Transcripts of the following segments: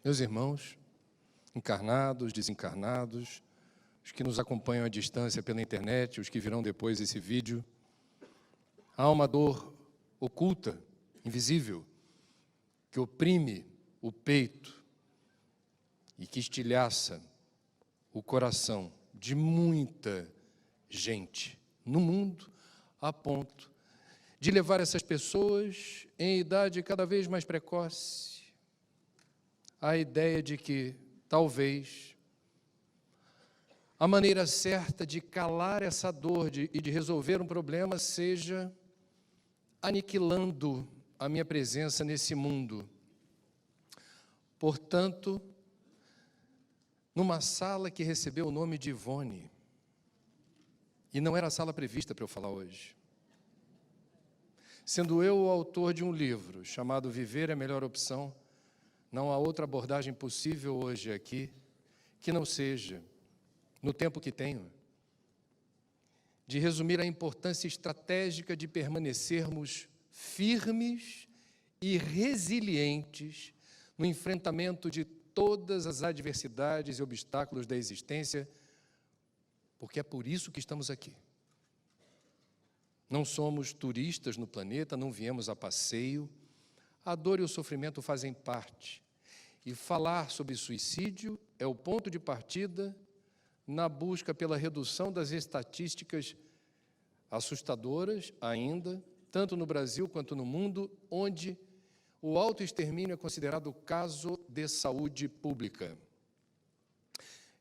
Meus irmãos, encarnados, desencarnados, os que nos acompanham à distância pela internet, os que virão depois esse vídeo, há uma dor oculta, invisível, que oprime o peito e que estilhaça o coração de muita gente no mundo, a ponto de levar essas pessoas, em idade cada vez mais precoce, à ideia de que, talvez, a maneira certa de calar essa dor e de resolver um problema seja aniquilando a minha presença nesse mundo. Portanto, numa sala que recebeu o nome de Ivone, e não era a sala prevista para eu falar hoje, sendo eu o autor de um livro chamado Viver é a Melhor Opção, não há outra abordagem possível hoje aqui que não seja, no tempo que tenho, de resumir a importância estratégica de permanecermos firmes e resilientes no enfrentamento de todas as adversidades e obstáculos da existência, porque é por isso que estamos aqui. Não somos turistas no planeta, não viemos a passeio. A dor e o sofrimento fazem parte. E falar sobre suicídio é o ponto de partida na busca pela redução das estatísticas assustadoras ainda, tanto no Brasil quanto no mundo, onde o autoextermínio é considerado caso de saúde pública.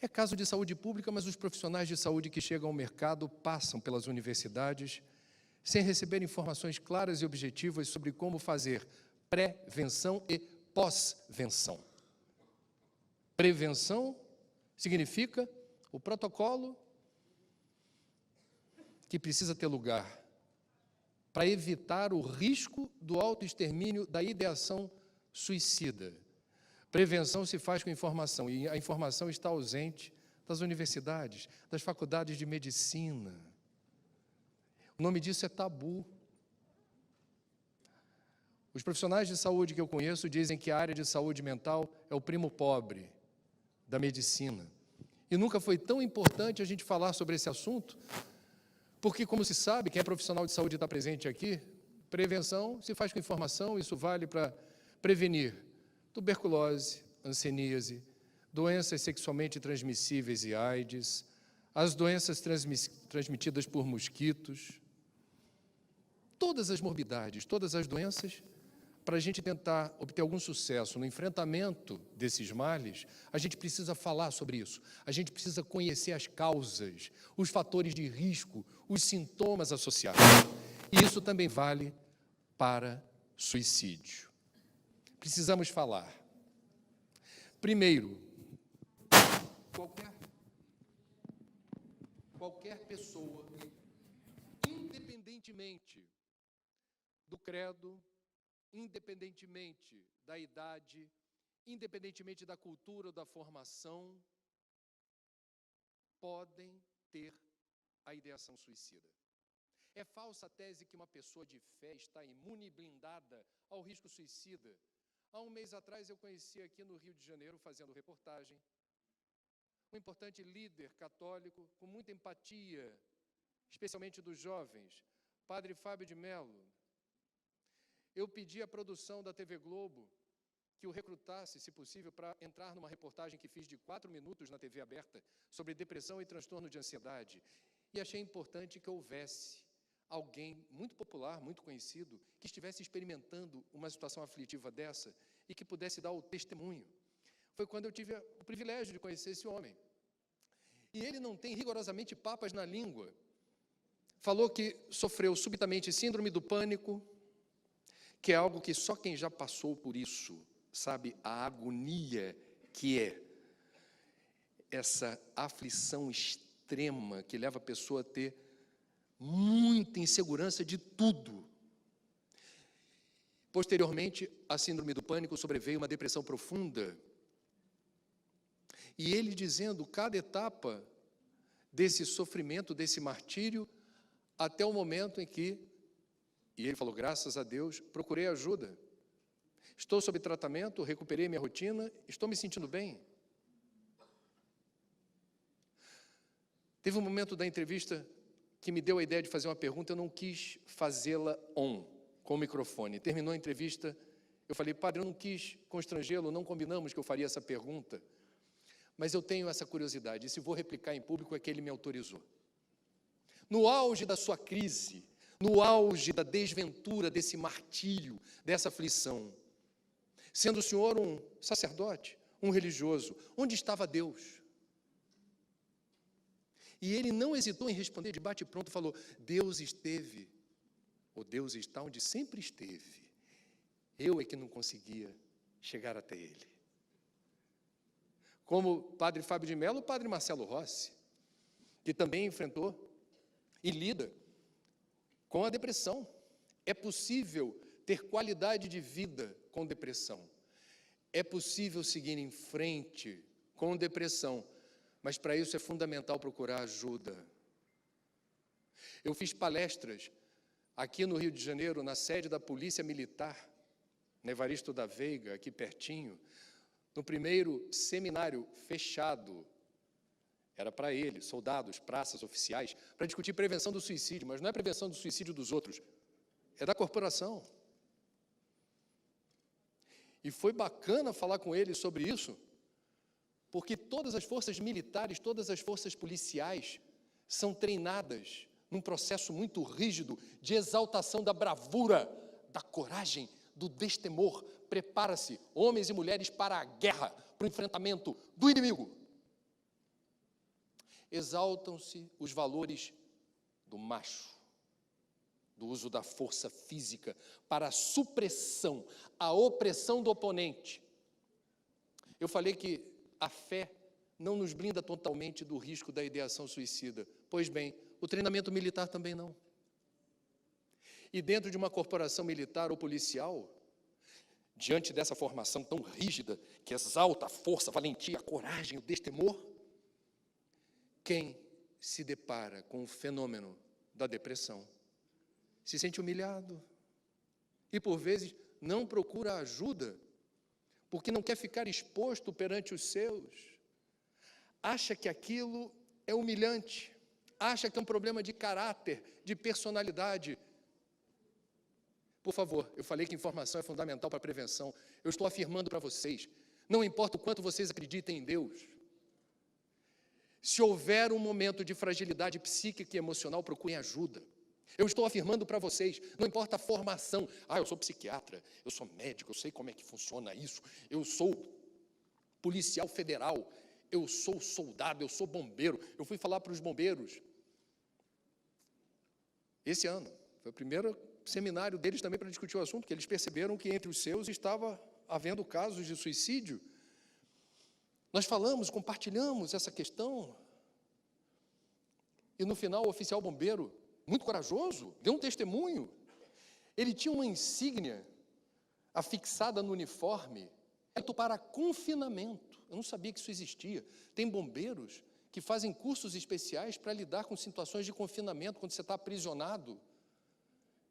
É caso de saúde pública, mas os profissionais de saúde que chegam ao mercado passam pelas universidades sem receber informações claras e objetivas sobre como fazer prevenção e pós-venção. Prevenção significa o protocolo que precisa ter lugar para evitar o risco do autoextermínio, da ideação suicida. Prevenção se faz com informação, e a informação está ausente das universidades, das faculdades de medicina. O nome disso é tabu. Os profissionais de saúde que eu conheço dizem que a área de saúde mental é o primo pobre da medicina. E nunca foi tão importante a gente falar sobre esse assunto, porque, como se sabe, quem é profissional de saúde está presente aqui, prevenção se faz com informação, isso vale para prevenir tuberculose, hanseníase, doenças sexualmente transmissíveis e AIDS, as doenças transmitidas por mosquitos, todas as morbidades, todas as doenças. Para a gente tentar obter algum sucesso no enfrentamento desses males, a gente precisa falar sobre isso, a gente precisa conhecer as causas, os fatores de risco, os sintomas associados. E isso também vale para suicídio. Precisamos falar. Primeiro, qualquer pessoa, independentemente do credo, independentemente da idade, independentemente da cultura ou da formação, podem ter a ideação suicida. É falsa a tese que uma pessoa de fé está imune e blindada ao risco suicida. Há um mês atrás eu conheci aqui no Rio de Janeiro, fazendo reportagem, um importante líder católico com muita empatia, especialmente dos jovens, Padre Fábio de Mello. Eu pedi à produção da TV Globo que o recrutasse, se possível, para entrar numa reportagem que fiz de 4 minutos na TV aberta sobre depressão e transtorno de ansiedade. E achei importante que houvesse alguém muito popular, muito conhecido, que estivesse experimentando uma situação aflitiva dessa e que pudesse dar o testemunho. Foi quando eu tive o privilégio de conhecer esse homem. E ele não tem rigorosamente papas na língua. Falou que sofreu subitamente síndrome do pânico, que é algo que só quem já passou por isso sabe a agonia que é essa aflição extrema que leva a pessoa a ter muita insegurança de tudo. Posteriormente, à síndrome do pânico sobreveio uma depressão profunda. E ele dizendo cada etapa desse sofrimento, desse martírio, até o momento em que, e ele falou, graças a Deus, procurei ajuda. Estou sob tratamento, recuperei minha rotina, estou me sentindo bem. Teve um momento da entrevista que me deu a ideia de fazer uma pergunta, eu não quis fazê-la com o microfone. Terminou a entrevista, eu falei, padre, eu não quis constrangê-lo, não combinamos que eu faria essa pergunta, mas eu tenho essa curiosidade, e se vou replicar em público é que ele me autorizou. No auge da sua crise, no auge da desventura, desse martírio, dessa aflição, sendo o senhor um sacerdote, um religioso, onde estava Deus? E ele não hesitou em responder de bate-pronto, falou, Deus esteve, ou Deus está onde sempre esteve. Eu é que não conseguia chegar até ele. Como o padre Fábio de Mello, o padre Marcelo Rossi, que também enfrentou e lida com a depressão. É possível ter qualidade de vida com depressão. É possível seguir em frente com depressão, mas para isso é fundamental procurar ajuda. Eu fiz palestras aqui no Rio de Janeiro, na sede da Polícia Militar, na Evaristo da Veiga, aqui pertinho, no primeiro seminário fechado, era para eles, soldados, praças, oficiais, para discutir prevenção do suicídio, mas não é prevenção do suicídio dos outros, é da corporação. E foi bacana falar com eles sobre isso, porque todas as forças militares, todas as forças policiais são treinadas num processo muito rígido de exaltação da bravura, da coragem, do destemor. Prepara-se, homens e mulheres, para a guerra, para o enfrentamento do inimigo. Exaltam-se os valores do macho, do uso da força física para a supressão, a opressão do oponente. Eu falei que a fé não nos blinda totalmente do risco da ideação suicida. Pois bem, o treinamento militar também não. E dentro de uma corporação militar ou policial, diante dessa formação tão rígida, que exalta a força, a valentia, a coragem, o destemor, quem se depara com o fenômeno da depressão se sente humilhado e, por vezes, não procura ajuda, porque não quer ficar exposto perante os seus, acha que aquilo é humilhante, acha que é um problema de caráter, de personalidade. Por favor, eu falei que informação é fundamental para a prevenção, eu estou afirmando para vocês, não importa o quanto vocês acreditem em Deus, se houver um momento de fragilidade psíquica e emocional, procurem ajuda. Eu estou afirmando para vocês, não importa a formação, eu sou psiquiatra, eu sou médico, eu sei como é que funciona isso, eu sou policial federal, eu sou soldado, eu sou bombeiro. Eu fui falar para os bombeiros esse ano, foi o primeiro seminário deles também para discutir o assunto, que eles perceberam que entre os seus estava havendo casos de suicídio. Nós falamos, compartilhamos essa questão, e no final o oficial bombeiro, muito corajoso, deu um testemunho. Ele tinha uma insígnia afixada no uniforme, para confinamento. Eu não sabia que isso existia. Tem bombeiros que fazem cursos especiais para lidar com situações de confinamento, quando você está aprisionado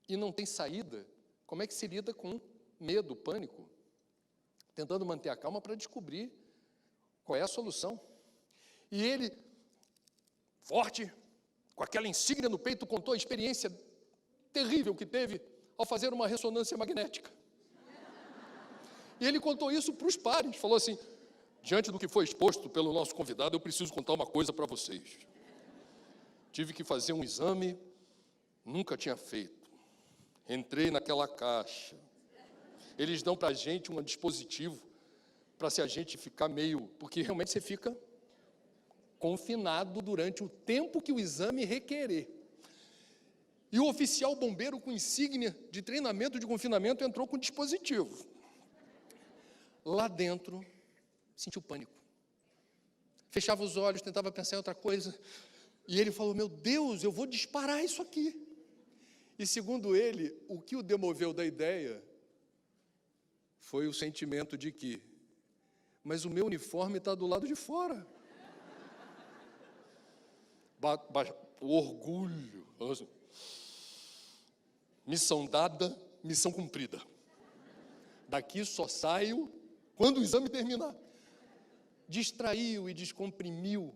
e não tem saída. Como é que se lida com medo, pânico? Tentando manter a calma para descobrir qual é a solução. E ele, forte, com aquela insígnia no peito, contou a experiência terrível que teve ao fazer uma ressonância magnética. E ele contou isso para os pares, falou assim, diante do que foi exposto pelo nosso convidado, eu preciso contar uma coisa para vocês. Tive que fazer um exame, nunca tinha feito. Entrei naquela caixa. Eles dão para a gente um dispositivo para se a gente ficar meio... Porque realmente você fica confinado durante o tempo que o exame requerer. E o oficial bombeiro com insígnia de treinamento de confinamento entrou com o dispositivo. Lá dentro, sentiu pânico. Fechava os olhos, tentava pensar em outra coisa. E ele falou, meu Deus, eu vou disparar isso aqui. E segundo ele, o que o demoveu da ideia foi o sentimento de que, mas o meu uniforme está do lado de fora. O orgulho. Missão dada, missão cumprida. Daqui só saio quando o exame terminar. Distraiu e descomprimiu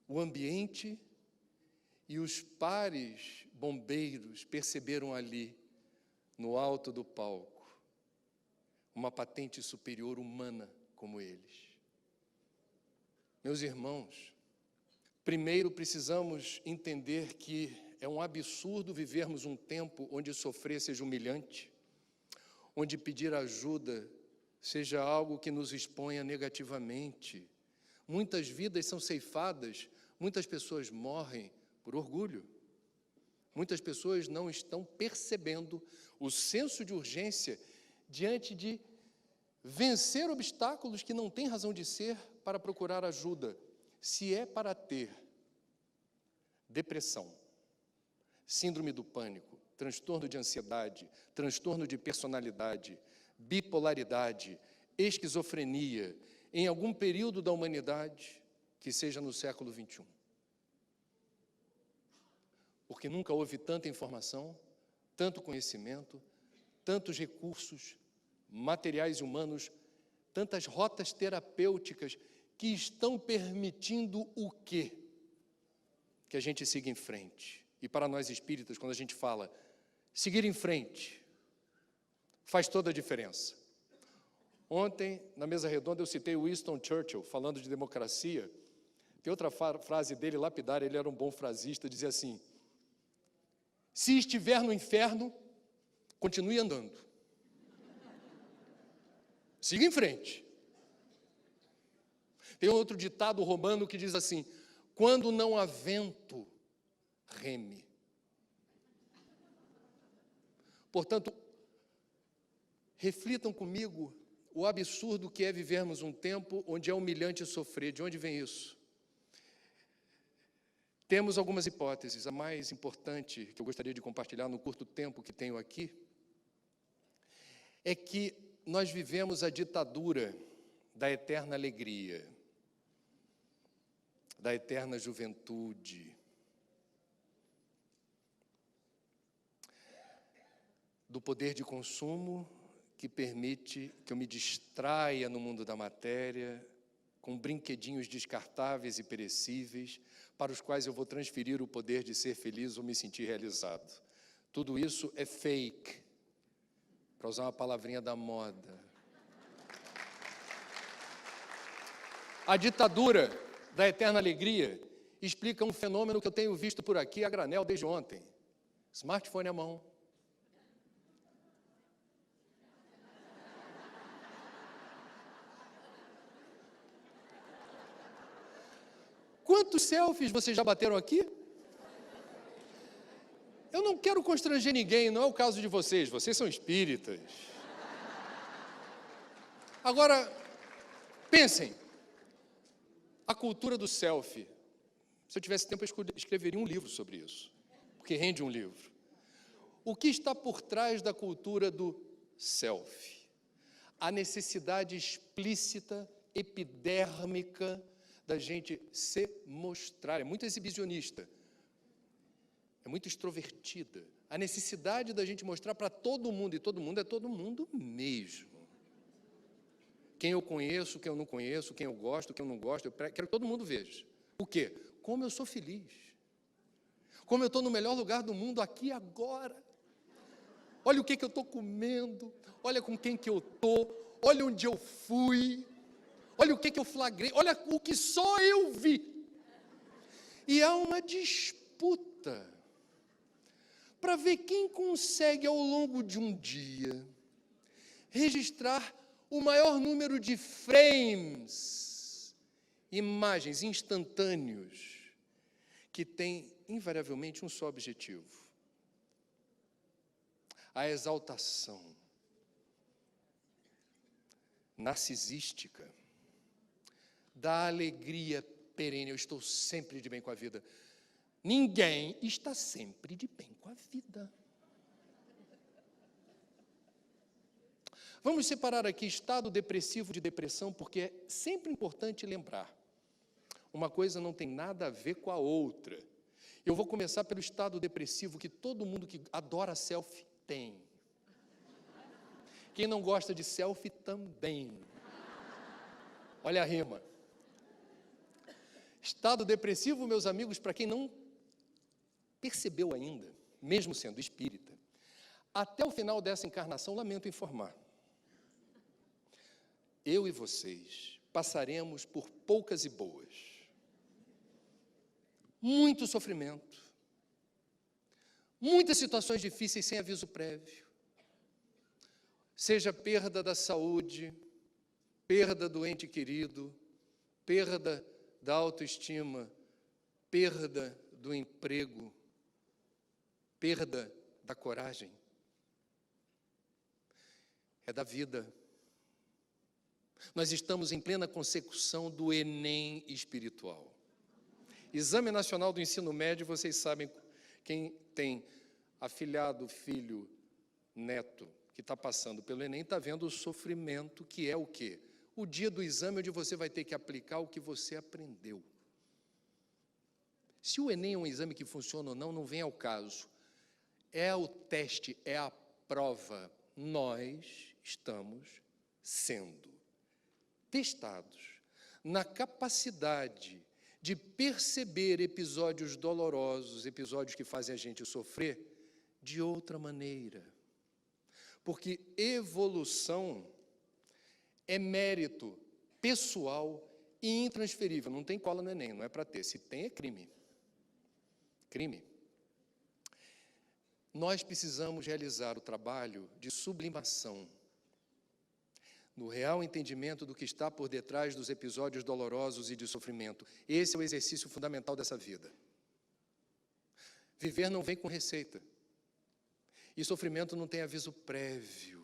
o ambiente, e os pares bombeiros perceberam ali, no alto do palco, uma patente superior humana como eles. Meus irmãos, primeiro precisamos entender que é um absurdo vivermos um tempo onde sofrer seja humilhante, onde pedir ajuda seja algo que nos exponha negativamente. Muitas vidas são ceifadas, muitas pessoas morrem por orgulho. Muitas pessoas não estão percebendo o senso de urgência diante de vencer obstáculos que não têm razão de ser para procurar ajuda. Se é para ter depressão, síndrome do pânico, transtorno de ansiedade, transtorno de personalidade, bipolaridade, esquizofrenia, em algum período da humanidade, que seja no século XXI. Porque nunca houve tanta informação, tanto conhecimento, tantos recursos materiais e humanos, tantas rotas terapêuticas que estão permitindo o quê? Que a gente siga em frente. E para nós espíritas, quando a gente fala seguir em frente, faz toda a diferença. Ontem, na mesa redonda, eu citei Winston Churchill, falando de democracia. Tem outra frase dele, lapidária, ele era um bom frasista, dizia assim: se estiver no inferno, continue andando. Siga em frente. Tem outro ditado romano que diz assim: quando não há vento, reme. Portanto, reflitam comigo o absurdo que é vivermos um tempo onde é humilhante sofrer. De onde vem isso? Temos algumas hipóteses. A mais importante, que eu gostaria de compartilhar no curto tempo que tenho aqui, é que nós vivemos a ditadura da eterna alegria, da eterna juventude, do poder de consumo que permite que eu me distraia no mundo da matéria, com brinquedinhos descartáveis e perecíveis, para os quais eu vou transferir o poder de ser feliz ou me sentir realizado. Tudo isso é fake, para usar uma palavrinha da moda. A ditadura da eterna alegria explica um fenômeno que eu tenho visto por aqui a granel desde ontem. Smartphone à mão. Quantos selfies vocês já bateram aqui? Eu não quero constranger ninguém, não é o caso de vocês são espíritas. Agora, pensem, a cultura do selfie. Se eu tivesse tempo, eu escreveria um livro sobre isso, porque rende um livro. O que está por trás da cultura do selfie? A necessidade explícita, epidérmica, da gente se mostrar. É muito exibicionista, é muito extrovertida. A necessidade da gente mostrar para todo mundo, e todo mundo é todo mundo mesmo. Quem eu conheço, quem eu não conheço, quem eu gosto, quem eu não gosto, eu quero que todo mundo veja. O quê? Como eu sou feliz. Como eu estou no melhor lugar do mundo aqui e agora. Olha o que eu estou comendo, olha com quem que eu estou, olha onde eu fui. Olha o que eu flagrei, olha o que só eu vi. E há uma disputa para ver quem consegue, ao longo de um dia, registrar o maior número de frames, imagens instantâneos, que tem, invariavelmente, um só objetivo: a exaltação narcisística da alegria perene. Eu estou sempre de bem com a vida. Ninguém está sempre de bem com a vida. Vamos separar aqui estado depressivo de depressão, porque é sempre importante lembrar. Uma coisa não tem nada a ver com a outra. Eu vou começar pelo estado depressivo que todo mundo que adora selfie tem. Quem não gosta de selfie também. Olha a rima. Estado depressivo, meus amigos, para quem não percebeu ainda, mesmo sendo espírita, até o final dessa encarnação, lamento informar, eu e vocês passaremos por poucas e boas. Muito sofrimento, muitas situações difíceis sem aviso prévio, seja perda da saúde, perda do ente querido, perda da autoestima, perda do emprego, perda da coragem. É da vida. Nós estamos em plena consecução do Enem espiritual. Exame Nacional do Ensino Médio, vocês sabem, quem tem afilhado, filho, neto, que está passando pelo Enem, está vendo o sofrimento que é o quê? O dia do exame onde você vai ter que aplicar o que você aprendeu. Se o Enem é um exame que funciona ou não, não vem ao caso. É o teste, é a prova. Nós estamos sendo testados na capacidade de perceber episódios dolorosos, episódios que fazem a gente sofrer, de outra maneira. Porque evolução é mérito pessoal e intransferível. Não tem cola no Enem, não é para ter. Se tem, é crime. Crime. Nós precisamos realizar o trabalho de sublimação no real entendimento do que está por detrás dos episódios dolorosos e de sofrimento. Esse é o exercício fundamental dessa vida. Viver não vem com receita. E sofrimento não tem aviso prévio.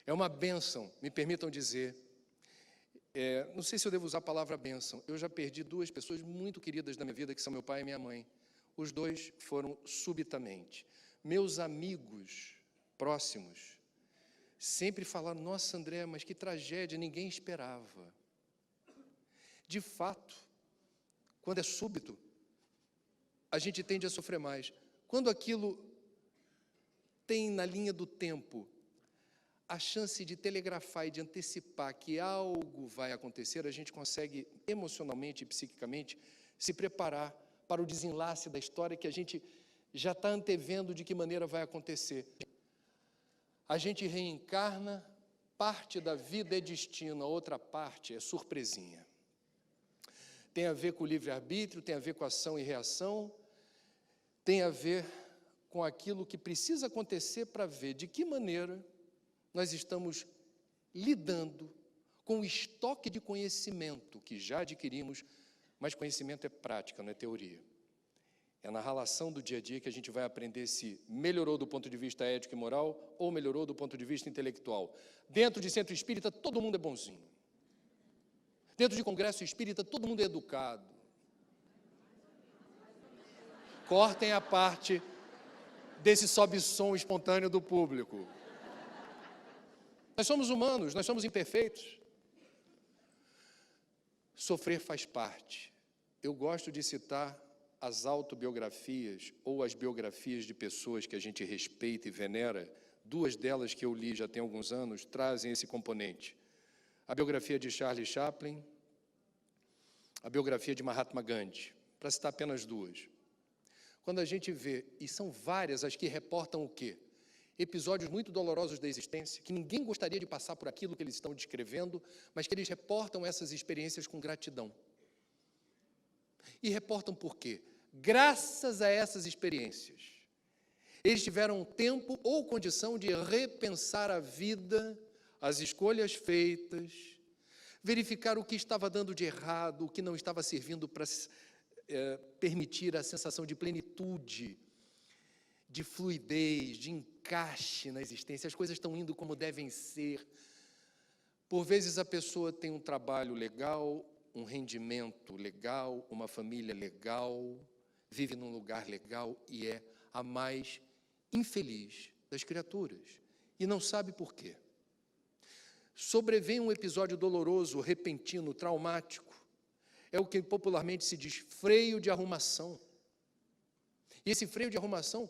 É uma bênção, me permitam dizer. Não sei se eu devo usar a palavra bênção. Eu já perdi duas pessoas muito queridas da minha vida, que são meu pai e minha mãe. Os dois foram subitamente. Meus amigos próximos sempre falaram, nossa, André, mas que tragédia, ninguém esperava. De fato, quando é súbito, a gente tende a sofrer mais. Quando aquilo tem na linha do tempo a chance de telegrafar e de antecipar que algo vai acontecer, a gente consegue emocionalmente e psiquicamente se preparar para o desenlace da história que a gente já está antevendo de que maneira vai acontecer. A gente reencarna, parte da vida é destino, a outra parte é surpresinha. Tem a ver com o livre-arbítrio, tem a ver com ação e reação, tem a ver com aquilo que precisa acontecer para ver de que maneira nós estamos lidando com o estoque de conhecimento que já adquirimos, mas conhecimento é prática, não é teoria. É na relação do dia a dia que a gente vai aprender se melhorou do ponto de vista ético e moral ou melhorou do ponto de vista intelectual. Dentro de centro espírita, todo mundo é bonzinho. Dentro de congresso espírita, todo mundo é educado. Cortem a parte desse sobe-som espontâneo do público. Nós somos humanos, nós somos imperfeitos. Sofrer faz parte. Eu gosto de citar as autobiografias ou as biografias de pessoas que a gente respeita e venera. Duas delas que eu li já tem alguns anos trazem esse componente. A biografia de Charlie Chaplin, a biografia de Mahatma Gandhi, para citar apenas duas. Quando a gente vê, e são várias as que reportam o quê? Episódios muito dolorosos da existência, que ninguém gostaria de passar por aquilo que eles estão descrevendo, mas que eles reportam essas experiências com gratidão. E reportam por quê? Graças a essas experiências, eles tiveram tempo ou condição de repensar a vida, as escolhas feitas, verificar o que estava dando de errado, o que não estava servindo para permitir a sensação de plenitude, de fluidez, de encaixe na existência. As coisas estão indo como devem ser. Por vezes a pessoa tem um trabalho legal, um rendimento legal, uma família legal, vive num lugar legal e é a mais infeliz das criaturas. E não sabe por quê. Sobrevém um episódio doloroso, repentino, traumático. É o que popularmente se diz freio de arrumação. E esse freio de arrumação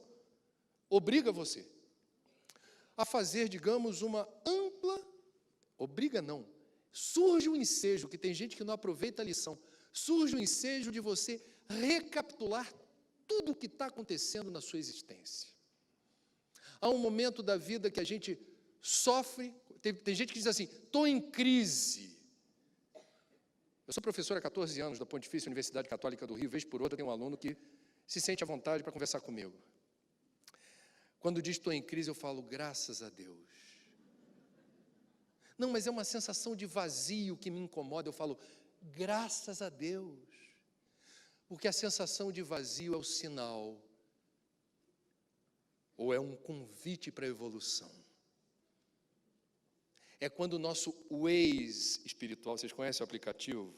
obriga você a fazer, digamos, uma ampla, obriga não, surge um ensejo, que tem gente que não aproveita a lição, surge um ensejo de você recapitular tudo o que está acontecendo na sua existência. Há um momento da vida que a gente sofre, tem gente que diz assim, estou em crise. Eu sou professor há 14 anos da Pontifícia Universidade Católica do Rio, vez por outra tem um aluno que se sente à vontade para conversar comigo. Quando diz estou em crise, eu falo, graças a Deus. Não, mas é uma sensação de vazio que me incomoda, eu falo, graças a Deus. Porque a sensação de vazio é o sinal, ou é um convite para a evolução. É quando o nosso Waze espiritual, vocês conhecem o aplicativo?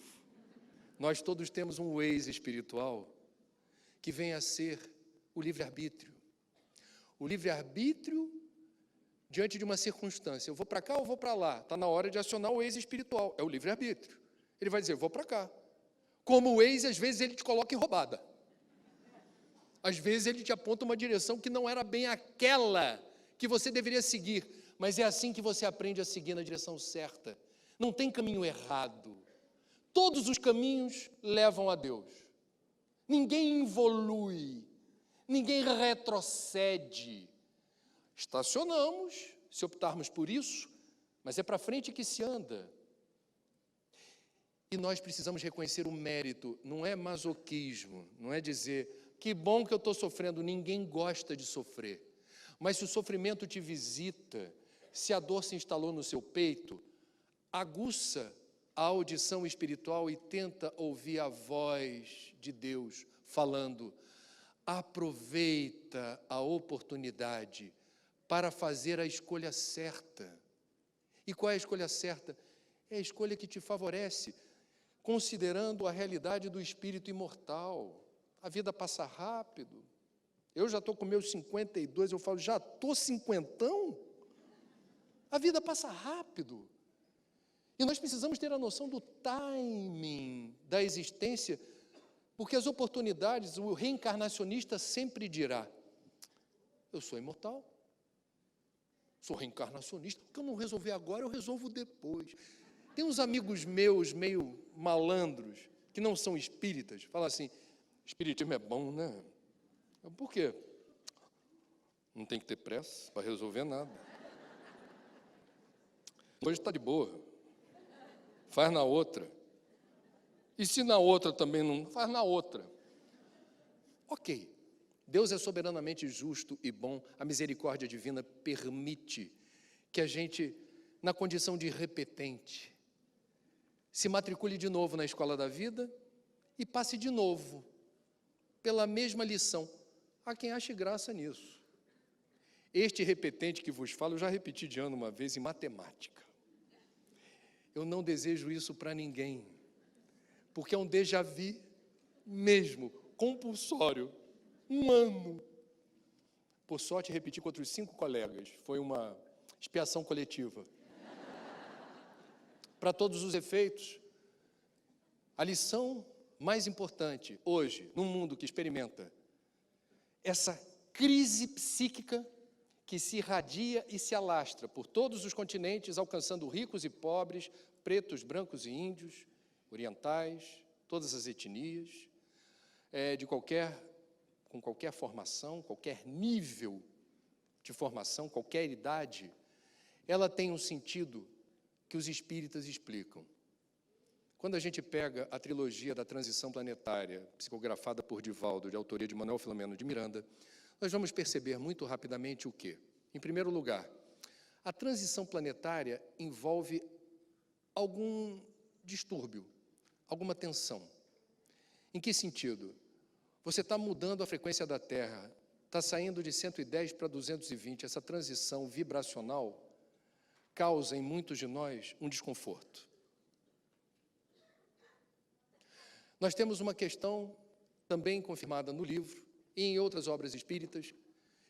Nós todos temos um Waze espiritual que vem a ser o livre-arbítrio. O livre-arbítrio diante de uma circunstância. Eu vou para cá ou vou para lá? Está na hora de acionar o Waze espiritual. É o livre-arbítrio. Ele vai dizer, eu vou para cá. Como o Waze, às vezes, ele te coloca em roubada. Às vezes, ele te aponta uma direção que não era bem aquela que você deveria seguir. Mas é assim que você aprende a seguir na direção certa. Não tem caminho errado. Todos os caminhos levam a Deus. Ninguém evolui. Ninguém retrocede. Estacionamos, se optarmos por isso, mas é para frente que se anda. E nós precisamos reconhecer o mérito, não é masoquismo, não é dizer, que bom que eu estou sofrendo, ninguém gosta de sofrer. Mas se o sofrimento te visita, se a dor se instalou no seu peito, aguça a audição espiritual e tenta ouvir a voz de Deus falando, aproveita a oportunidade para fazer a escolha certa. E qual é a escolha certa? É a escolha que te favorece, considerando a realidade do espírito imortal. A vida passa rápido. Eu já estou com meus 52, eu falo, já estou cinquentão? A vida passa rápido. E nós precisamos ter a noção do timing da existência, porque as oportunidades, o reencarnacionista sempre dirá, eu sou imortal, sou reencarnacionista, o que eu não resolver agora, eu resolvo depois. Tem uns amigos meus, meio malandros, que não são espíritas, falam assim, espiritismo é bom, né? Por quê? Não tem que ter pressa para resolver nada. Hoje está de boa, faz na outra. E se na outra também não, faz na outra. Ok, Deus é soberanamente justo e bom, a misericórdia divina permite que a gente, na condição de repetente, se matricule de novo na escola da vida e passe de novo pela mesma lição. Há quem ache graça nisso. Este repetente que vos falo, eu já repeti de ano uma vez em matemática. Eu não desejo isso para ninguém, porque é um déjà vu mesmo, compulsório, um ano. Por sorte, repeti com outros 5 colegas, foi uma expiação coletiva. Para todos os efeitos, a lição mais importante hoje, num mundo que experimenta essa crise psíquica que se irradia e se alastra por todos os continentes, alcançando ricos e pobres, pretos, brancos e índios, orientais, todas as etnias, com qualquer formação, qualquer nível de formação, qualquer idade, ela tem um sentido que os espíritas explicam. Quando a gente pega a trilogia da Transição Planetária, psicografada por Divaldo, de autoria de Manuel Filomeno de Miranda, nós vamos perceber muito rapidamente o quê? Em primeiro lugar, a transição planetária envolve algum distúrbio, alguma tensão. Em que sentido? Você está mudando a frequência da Terra, está saindo de 110 para 220, essa transição vibracional causa em muitos de nós um desconforto. Nós temos uma questão também confirmada no livro e em outras obras espíritas,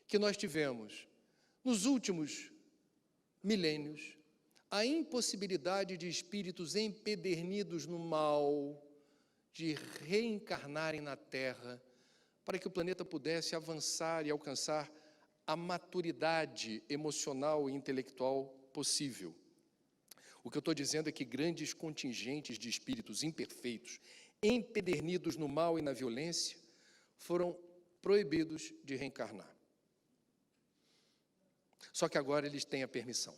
que nós tivemos, nos últimos milênios, a impossibilidade de espíritos empedernidos no mal, de reencarnarem na Terra, para que o planeta pudesse avançar e alcançar a maturidade emocional e intelectual possível. O que eu estou dizendo é que grandes contingentes de espíritos imperfeitos, empedernidos no mal e na violência, foram proibidos de reencarnar. Só que agora eles têm a permissão.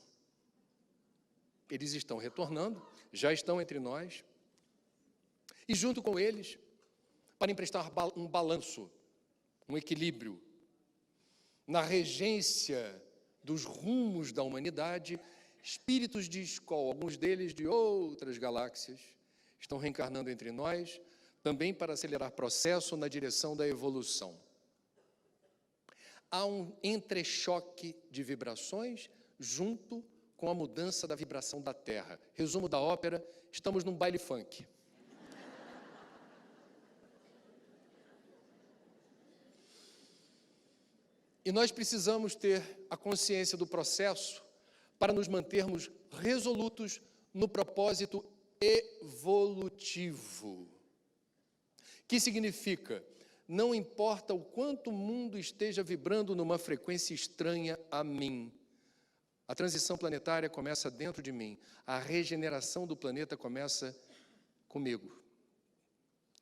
Eles estão retornando, já estão entre nós, e junto com eles, para emprestar um balanço, um equilíbrio, na regência dos rumos da humanidade, espíritos de escola, alguns deles de outras galáxias, estão reencarnando entre nós, também para acelerar processo na direção da evolução. Há um entrechoque de vibrações junto com a mudança da vibração da Terra. Resumo da ópera, estamos num baile funk. E nós precisamos ter a consciência do processo para nos mantermos resolutos no propósito evolutivo. Que significa, não importa o quanto o mundo esteja vibrando numa frequência estranha a mim, a transição planetária começa dentro de mim, a regeneração do planeta começa comigo.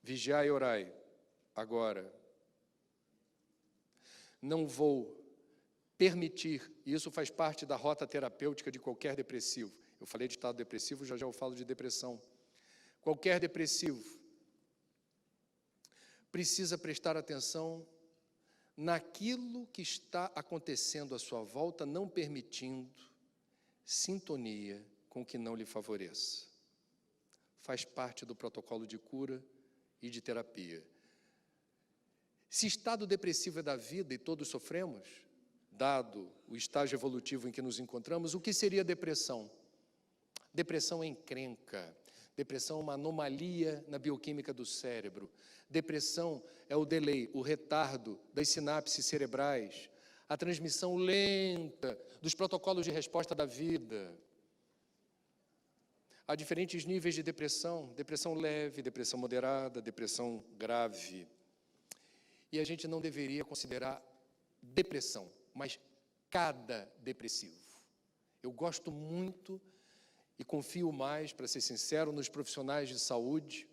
Vigiai e orai, agora. Não vou permitir, e isso faz parte da rota terapêutica de qualquer depressivo. Eu falei de estado depressivo, já eu falo de depressão. Qualquer depressivo precisa prestar atenção naquilo que está acontecendo à sua volta, não permitindo sintonia com o que não lhe favoreça. Faz parte do protocolo de cura e de terapia. Se estado depressivo é da vida e todos sofremos, dado o estágio evolutivo em que nos encontramos, o que seria depressão? Depressão é encrenca. Depressão é uma anomalia na bioquímica do cérebro. Depressão é o delay, o retardo das sinapses cerebrais, a transmissão lenta dos protocolos de resposta da vida. Há diferentes níveis de depressão, depressão leve, depressão moderada, depressão grave. E a gente não deveria considerar depressão, mas cada depressivo. Eu gosto muito e confio mais, para ser sincero, nos profissionais de saúde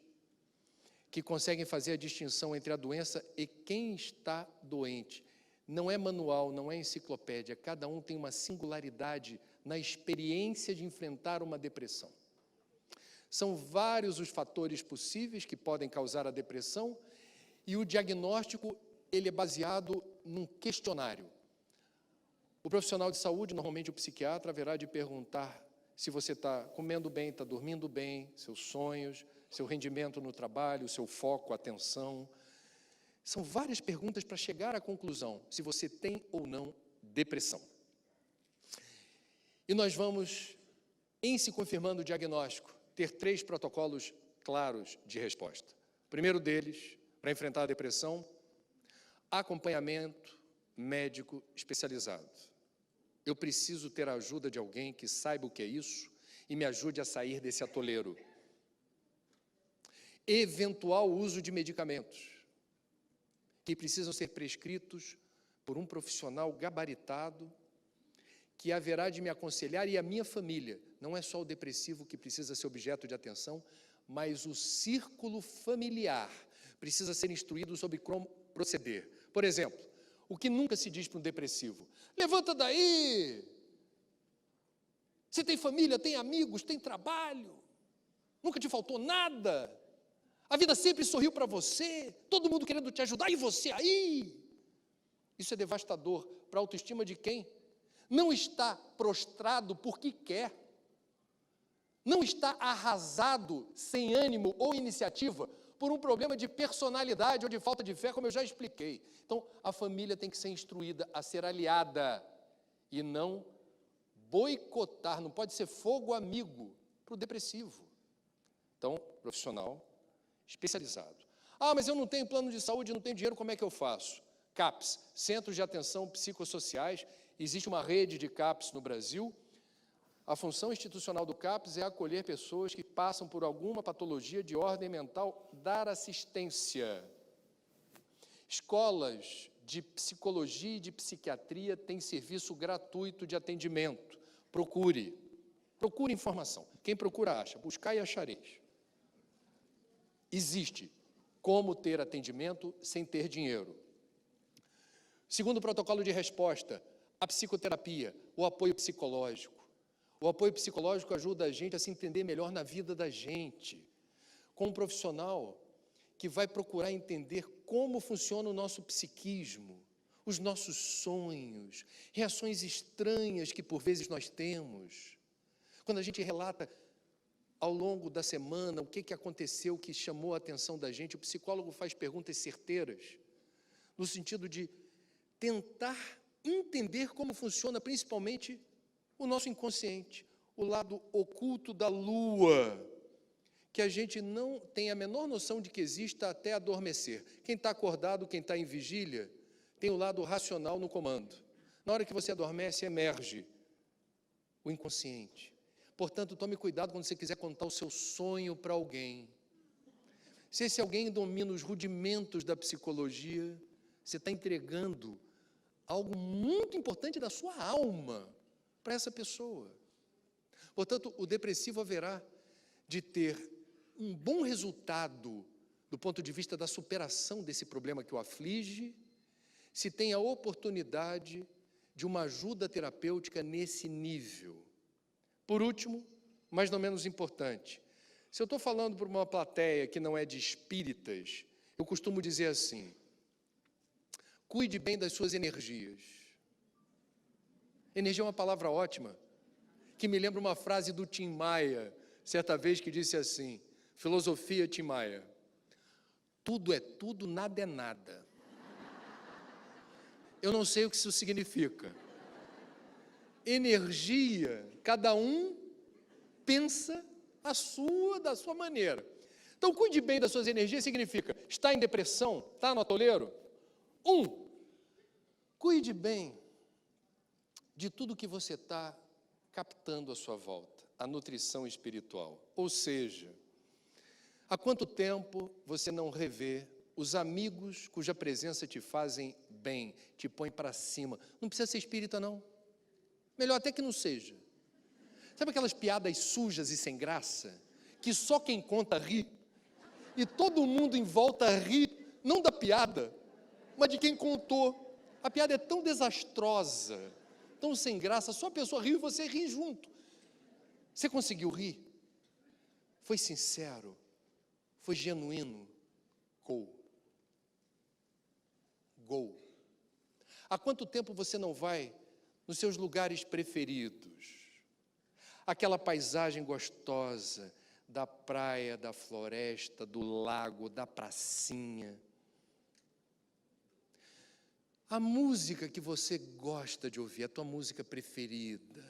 que conseguem fazer a distinção entre a doença e quem está doente. Não é manual, não é enciclopédia, cada um tem uma singularidade na experiência de enfrentar uma depressão. São vários os fatores possíveis que podem causar a depressão e o diagnóstico ele é baseado num questionário. O profissional de saúde, normalmente o psiquiatra, haverá de perguntar se você está comendo bem, está dormindo bem, seus sonhos, seu rendimento no trabalho, seu foco, atenção. São várias perguntas para chegar à conclusão se você tem ou não depressão. E nós vamos, em se confirmando o diagnóstico, ter 3 protocolos claros de resposta. O primeiro deles, para enfrentar a depressão, acompanhamento médico especializado. Eu preciso ter a ajuda de alguém que saiba o que é isso e me ajude a sair desse atoleiro. Eventual uso de medicamentos que precisam ser prescritos por um profissional gabaritado que haverá de me aconselhar e a minha família. Não é só o depressivo que precisa ser objeto de atenção, mas o círculo familiar precisa ser instruído sobre como proceder. Por exemplo, o que nunca se diz para um depressivo? Levanta daí! Você tem família, tem amigos, tem trabalho, nunca te faltou nada. A vida sempre sorriu para você, todo mundo querendo te ajudar, e você aí? Isso é devastador para a autoestima de quem não está prostrado porque quer, não está arrasado, sem ânimo ou iniciativa, por um problema de personalidade ou de falta de fé, como eu já expliquei. Então, a família tem que ser instruída a ser aliada e não boicotar, não pode ser fogo amigo para o depressivo. Então, profissional especializado. Ah, mas eu não tenho plano de saúde, não tenho dinheiro, como é que eu faço? CAPS, Centros de Atenção Psicossociais, existe uma rede de CAPS no Brasil. A função institucional do CAPS é acolher pessoas que passam por alguma patologia de ordem mental, dar assistência. Escolas de psicologia e de psiquiatria tem serviço gratuito de atendimento. Procure informação. Quem procura acha, buscar e achareis. Existe como ter atendimento sem ter dinheiro. Segundo protocolo de resposta, a psicoterapia, o apoio psicológico. O apoio psicológico ajuda a gente a se entender melhor na vida da gente, com um profissional que vai procurar entender como funciona o nosso psiquismo, os nossos sonhos, reações estranhas que por vezes nós temos. Quando a gente relata ao longo da semana o que aconteceu, o que chamou a atenção da gente, o psicólogo faz perguntas certeiras, no sentido de tentar entender como funciona principalmente o nosso inconsciente, o lado oculto da lua, que a gente não tem a menor noção de que exista até adormecer. Quem está acordado, quem está em vigília, tem o lado racional no comando. Na hora que você adormece, emerge o inconsciente. Portanto, tome cuidado quando você quiser contar o seu sonho para alguém. Se esse alguém domina os rudimentos da psicologia, você está entregando algo muito importante da sua alma para essa pessoa. Portanto, o depressivo haverá de ter um bom resultado do ponto de vista da superação desse problema que o aflige, se tem a oportunidade de uma ajuda terapêutica nesse nível. Por último, mas não menos importante, se eu estou falando para uma plateia que não é de espíritas, eu costumo dizer assim: cuide bem das suas energias. Energia é uma palavra ótima, que me lembra uma frase do Tim Maia, certa vez, que disse assim, filosofia Tim Maia: tudo é tudo, nada é nada. Eu não sei o que isso significa. Energia, cada um pensa da sua maneira. Então, cuide bem das suas energias significa, está em depressão, está no atoleiro? Cuide bem de tudo que você está captando à sua volta, a nutrição espiritual. Ou seja, há quanto tempo você não revê os amigos cuja presença te fazem bem, te põe para cima? Não precisa ser espírita, não. Melhor até que não seja. Sabe aquelas piadas sujas e sem graça, que só quem conta ri, e todo mundo em volta ri, não da piada, mas de quem contou. A piada é tão desastrosa, tão sem graça, só a pessoa riu e você ri junto. Você conseguiu rir? Foi sincero? Foi genuíno? Gol. Há quanto tempo você não vai nos seus lugares preferidos? Aquela paisagem gostosa da praia, da floresta, do lago, da pracinha. A música que você gosta de ouvir, a tua música preferida.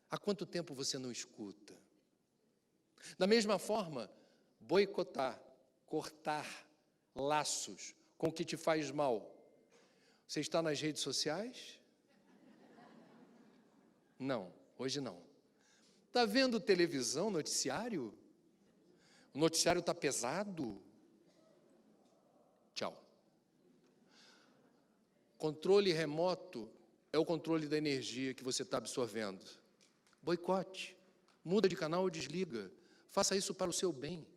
Há quanto tempo você não escuta? Da mesma forma, boicotar, cortar laços com o que te faz mal. Você está nas redes sociais? Não, hoje não. Está vendo televisão, noticiário? O noticiário está pesado? Tchau. Controle remoto é o controle da energia que você está absorvendo. Boicote. Muda de canal ou desliga. Faça isso para o seu bem.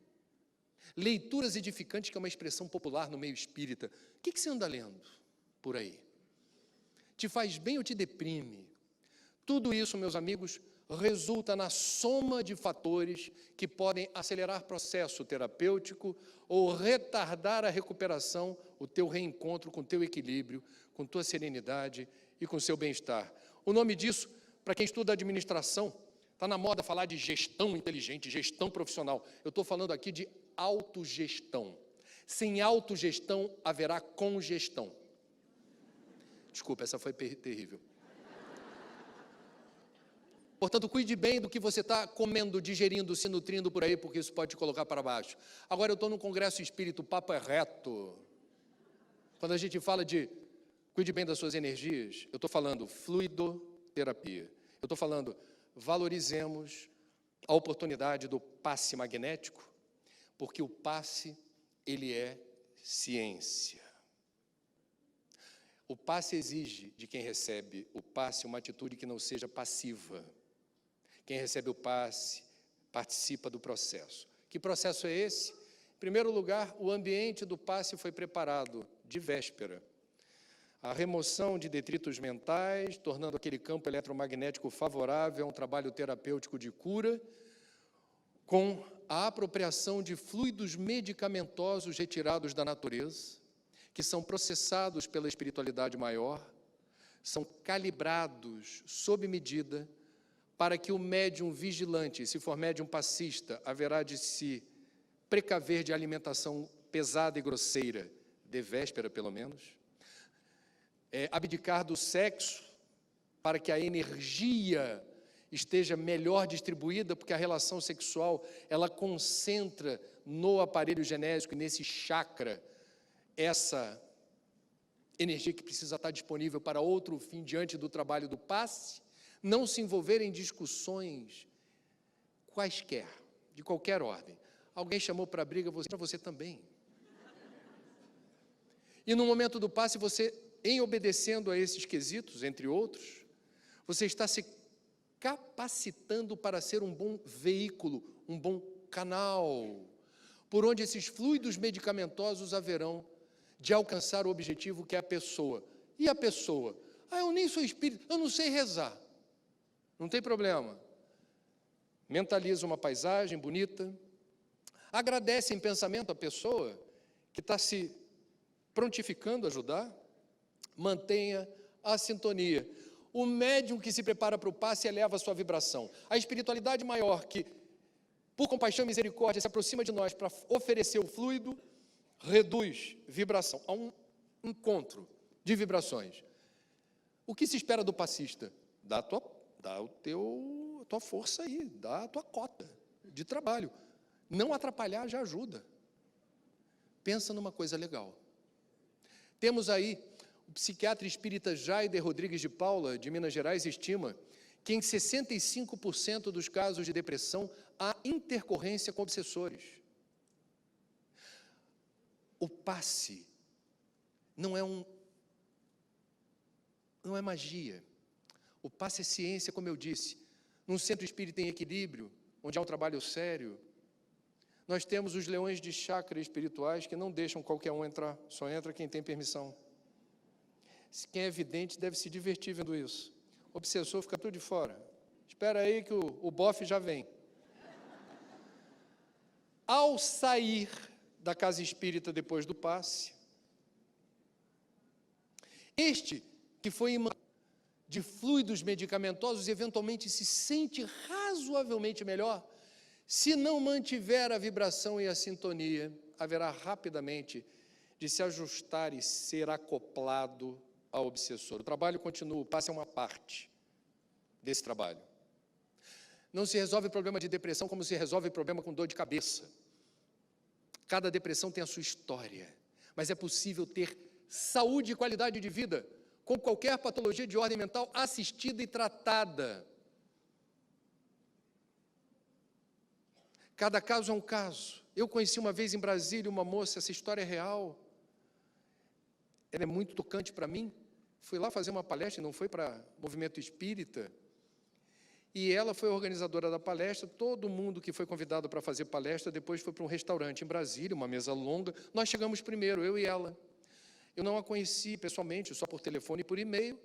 Leituras edificantes, que é uma expressão popular no meio espírita. O que você anda lendo por aí? Te faz bem ou te deprime? Tudo isso, meus amigos, resulta na soma de fatores que podem acelerar processo terapêutico ou retardar a recuperação, o teu reencontro com o teu equilíbrio, com tua serenidade e com o seu bem-estar. O nome disso, para quem estuda administração, está na moda falar de gestão inteligente, gestão profissional. Eu estou falando aqui de autogestão. Sem autogestão, haverá congestão. Desculpa, essa foi terrível. Portanto, cuide bem do que você está comendo, digerindo, se nutrindo por aí, porque isso pode te colocar para baixo. Agora, eu estou num congresso espírita, o papo é reto. Quando a gente fala de cuide bem das suas energias, eu estou falando fluidoterapia. Eu estou falando, valorizemos a oportunidade do passe magnético, porque o passe, ele é ciência. O passe exige de quem recebe o passe uma atitude que não seja passiva. Quem recebe o passe participa do processo. Que processo é esse? Em primeiro lugar, o ambiente do passe foi preparado de véspera. A remoção de detritos mentais, tornando aquele campo eletromagnético favorável a um trabalho terapêutico de cura, com a apropriação de fluidos medicamentosos retirados da natureza, que são processados pela espiritualidade maior, são calibrados sob medida para que o médium vigilante, se for médium passista, haverá de se precaver de alimentação pesada e grosseira, de véspera pelo menos, abdicar do sexo para que a energia esteja melhor distribuída, porque a relação sexual, ela concentra no aparelho genésico, nesse chakra, essa energia que precisa estar disponível para outro fim diante do trabalho do passe, não se envolver em discussões quaisquer, de qualquer ordem. Alguém chamou para a briga, você também. E no momento do passe, você, em obedecendo a esses quesitos, entre outros, você está se capacitando para ser um bom veículo, um bom canal, por onde esses fluidos medicamentosos haverão de alcançar o objetivo que é a pessoa. E a pessoa? Eu nem sou espírita, eu não sei rezar. Não tem problema. Mentaliza uma paisagem bonita, agradece em pensamento a pessoa que está se prontificando a ajudar, mantenha a sintonia. O médium que se prepara para o passe eleva a sua vibração. A espiritualidade maior que, por compaixão e misericórdia, se aproxima de nós para oferecer o fluido, reduz vibração. Há um encontro de vibrações. O que se espera do passista? Dá a tua força aí, dá a tua cota de trabalho. Não atrapalhar já ajuda. Pensa numa coisa legal. Temos aí o psiquiatra espírita Jaider Rodrigues de Paula, de Minas Gerais, estima que em 65% dos casos de depressão há intercorrência com obsessores. O passe não é magia. O passe é ciência, como eu disse. Num centro espírita em equilíbrio, onde há um trabalho sério, nós temos os leões de chakra espirituais que não deixam qualquer um entrar, só entra quem tem permissão. Quem é vidente deve se divertir vendo isso. O obsessor fica tudo de fora. Espera aí que o bofe já vem. Ao sair da casa espírita depois do passe, este que foi imã de fluidos medicamentosos eventualmente se sente razoavelmente melhor. Se não mantiver a vibração e a sintonia, haverá rapidamente de se ajustar e ser acoplado ao obsessor. O trabalho continua, o passe é uma parte desse trabalho. Não se resolve o problema de depressão como se resolve o problema com dor de cabeça. Cada depressão tem a sua história, mas é possível ter saúde e qualidade de vida com qualquer patologia de ordem mental assistida e tratada. Cada caso é um caso. Eu conheci uma vez em Brasília uma moça, essa história é real. Ela é muito tocante para mim. Fui lá fazer uma palestra, não foi para movimento espírita. E ela foi organizadora da palestra. Todo mundo que foi convidado para fazer palestra, depois foi para um restaurante em Brasília, uma mesa longa. Nós chegamos primeiro, eu e ela. Eu não a conheci pessoalmente, só por telefone e por e-mail.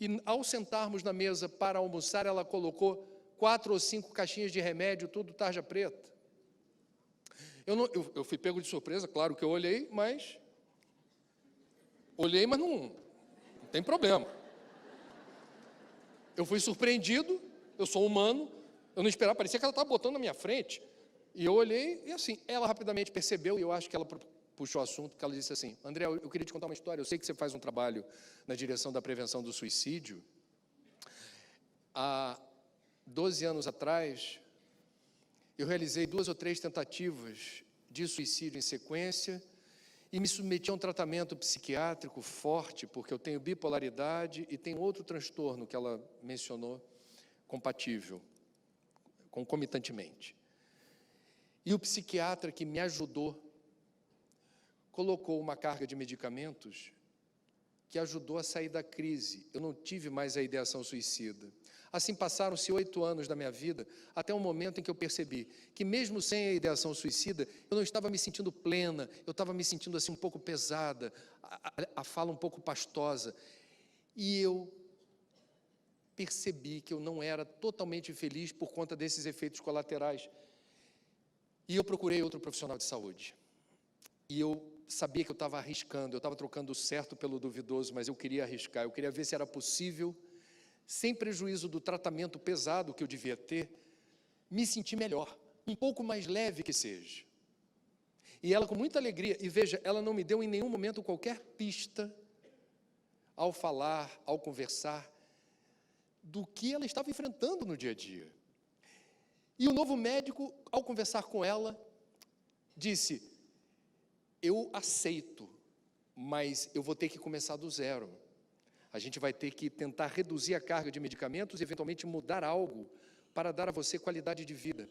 E ao sentarmos na mesa para almoçar, ela colocou 4 ou 5 caixinhas de remédio, tudo tarja preta. Eu fui pego de surpresa, claro que eu olhei, mas não tem problema. Eu fui surpreendido, eu sou humano, eu não esperava, parecia que ela estava botando na minha frente. E eu olhei, e assim, ela rapidamente percebeu, e eu acho que ela puxou o assunto, porque ela disse assim: André, eu queria te contar uma história, eu sei que você faz um trabalho na direção da prevenção do suicídio. Há 12 anos atrás, eu realizei 2 ou 3 tentativas de suicídio em sequência e me submeti a um tratamento psiquiátrico forte, porque eu tenho bipolaridade e tenho outro transtorno que ela mencionou, compatível, concomitantemente. E o psiquiatra que me ajudou colocou uma carga de medicamentos que ajudou a sair da crise. Eu não tive mais a ideação suicida. Assim passaram-se 8 anos da minha vida, até um momento em que eu percebi que mesmo sem a ideação suicida, eu não estava me sentindo plena, eu estava me sentindo assim um pouco pesada, a fala um pouco pastosa. E eu percebi que eu não era totalmente feliz por conta desses efeitos colaterais. E eu procurei outro profissional de saúde. E eu sabia que eu estava arriscando, eu estava trocando o certo pelo duvidoso, mas eu queria arriscar, eu queria ver se era possível, sem prejuízo do tratamento pesado que eu devia ter, me sentir melhor, um pouco mais leve que seja. E ela, com muita alegria, e veja, ela não me deu em nenhum momento qualquer pista, ao falar, ao conversar, do que ela estava enfrentando no dia a dia. E o novo médico, ao conversar com ela, disse: eu aceito, mas eu vou ter que começar do zero. A gente vai ter que tentar reduzir a carga de medicamentos e eventualmente mudar algo para dar a você qualidade de vida.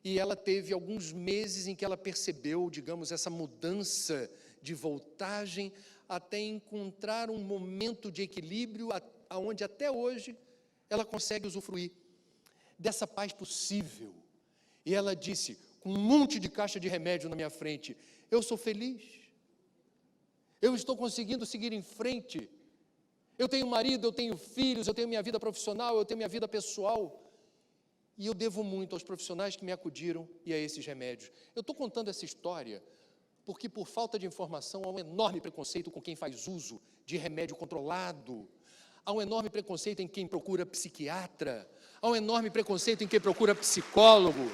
E ela teve alguns meses em que ela percebeu, digamos, essa mudança de voltagem até encontrar um momento de equilíbrio onde até hoje ela consegue usufruir dessa paz possível. E ela disse, com um monte de caixa de remédio na minha frente: eu sou feliz, eu estou conseguindo seguir em frente, eu tenho marido, eu tenho filhos, eu tenho minha vida profissional, eu tenho minha vida pessoal, e eu devo muito aos profissionais que me acudiram e a esses remédios. Eu estou contando essa história porque, por falta de informação, há um enorme preconceito com quem faz uso de remédio controlado, há um enorme preconceito em quem procura psiquiatra, há um enorme preconceito em quem procura psicólogo.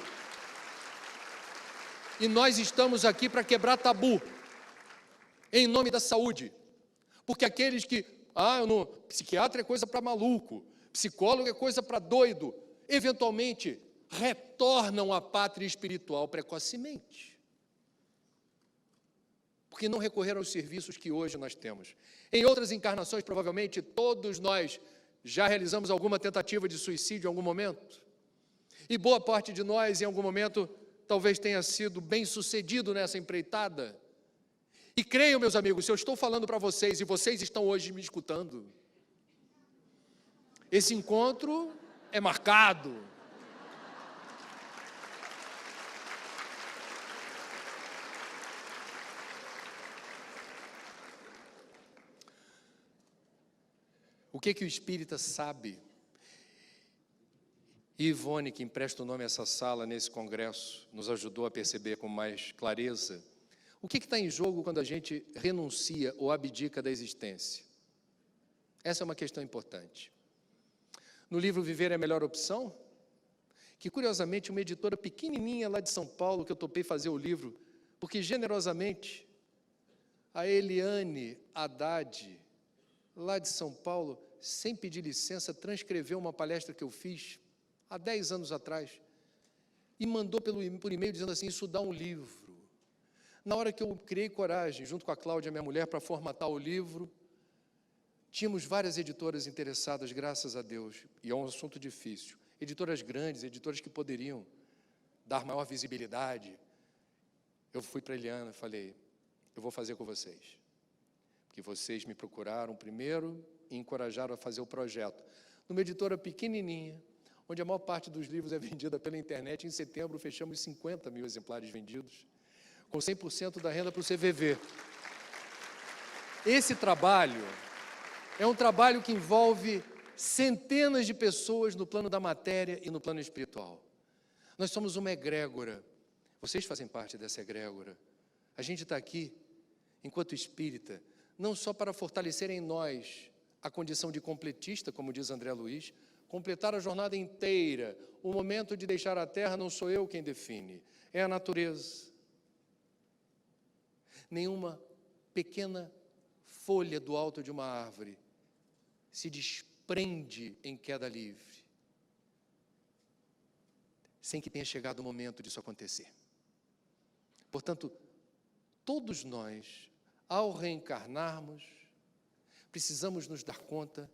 E nós estamos aqui para quebrar tabu, em nome da saúde. Porque aqueles que, psiquiatra é coisa para maluco, psicólogo é coisa para doido, eventualmente retornam à pátria espiritual precocemente. Porque não recorreram aos serviços que hoje nós temos. Em outras encarnações, provavelmente, todos nós já realizamos alguma tentativa de suicídio em algum momento. E boa parte de nós, em algum momento, talvez tenha sido bem-sucedido nessa empreitada. E creiam, meus amigos, se eu estou falando para vocês, e vocês estão hoje me escutando, esse encontro é marcado. O que o espírita sabe? E Ivone, que empresta o nome a essa sala nesse congresso, nos ajudou a perceber com mais clareza. O que está em jogo quando a gente renuncia ou abdica da existência? Essa é uma questão importante. No livro Viver é a Melhor Opção, que curiosamente uma editora pequenininha lá de São Paulo, que eu topei fazer o livro, porque generosamente a Eliane Haddad, lá de São Paulo, sem pedir licença, transcreveu uma palestra que eu fiz há 10 anos atrás, e mandou por e-mail dizendo assim: isso dá um livro. Na hora que eu criei coragem, junto com a Cláudia, minha mulher, para formatar o livro, tínhamos várias editoras interessadas, graças a Deus, e é um assunto difícil. Editoras grandes, editoras que poderiam dar maior visibilidade. Eu fui para a Eliana e falei: eu vou fazer com vocês, porque vocês me procuraram primeiro e encorajaram a fazer o projeto. Numa editora pequenininha, onde a maior parte dos livros é vendida pela internet, em setembro fechamos 50 mil exemplares vendidos, com 100% da renda para o CVV. Esse trabalho é um trabalho que envolve centenas de pessoas no plano da matéria e no plano espiritual. Nós somos uma egrégora, vocês fazem parte dessa egrégora. A gente está aqui, enquanto espírita, não só para fortalecer em nós a condição de completista, como diz André Luiz, completar a jornada inteira. O momento de deixar a terra não sou eu quem define, é a natureza. Nenhuma pequena folha do alto de uma árvore se desprende em queda livre, sem que tenha chegado o momento disso acontecer. Portanto, todos nós, ao reencarnarmos, precisamos nos dar conta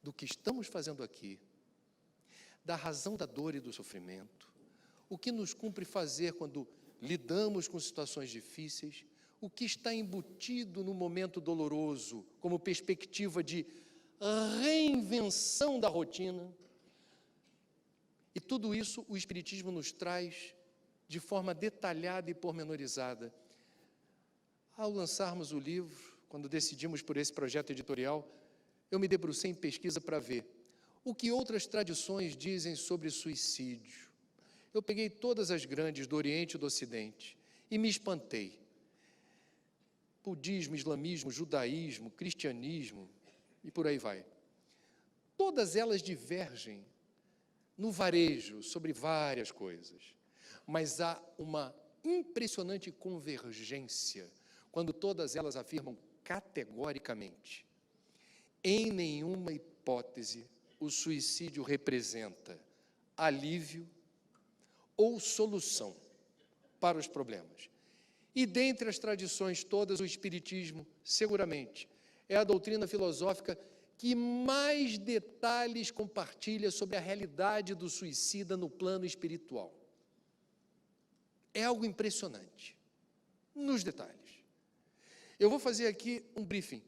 do que estamos fazendo aqui, da razão da dor e do sofrimento, o que nos cumpre fazer quando lidamos com situações difíceis, o que está embutido no momento doloroso, como perspectiva de reinvenção da rotina. E tudo isso o Espiritismo nos traz de forma detalhada e pormenorizada. Ao lançarmos o livro, quando decidimos por esse projeto editorial, eu me debrucei em pesquisa para ver o que outras tradições dizem sobre suicídio. Eu peguei todas as grandes do Oriente e do Ocidente e me espantei. Budismo, islamismo, judaísmo, cristianismo e por aí vai. Todas elas divergem no varejo sobre várias coisas, mas há uma impressionante convergência quando todas elas afirmam categoricamente: em nenhuma hipótese o suicídio representa alívio ou solução para os problemas. E dentre as tradições todas, o Espiritismo, seguramente, é a doutrina filosófica que mais detalhes compartilha sobre a realidade do suicida no plano espiritual. É algo impressionante, nos detalhes. Eu vou fazer aqui um briefing,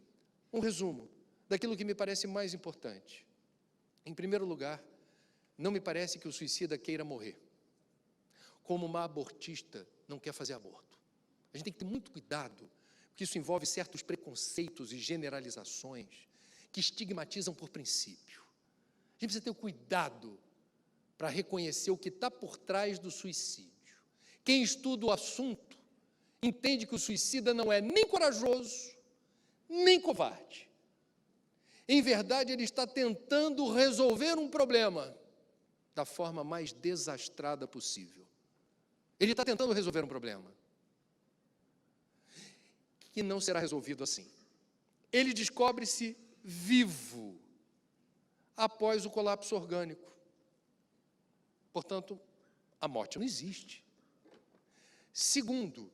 um resumo daquilo que me parece mais importante. Em primeiro lugar, não me parece que o suicida queira morrer, como uma abortista não quer fazer aborto. A gente tem que ter muito cuidado, porque isso envolve certos preconceitos e generalizações que estigmatizam por princípio. A gente precisa ter cuidado para reconhecer o que está por trás do suicídio. Quem estuda o assunto entende que o suicida não é nem corajoso, nem covarde. Em verdade, ele está tentando resolver um problema da forma mais desastrada possível. Ele está tentando resolver um problema que não será resolvido assim. Ele descobre-se vivo após o colapso orgânico. Portanto, a morte não existe. Segundo,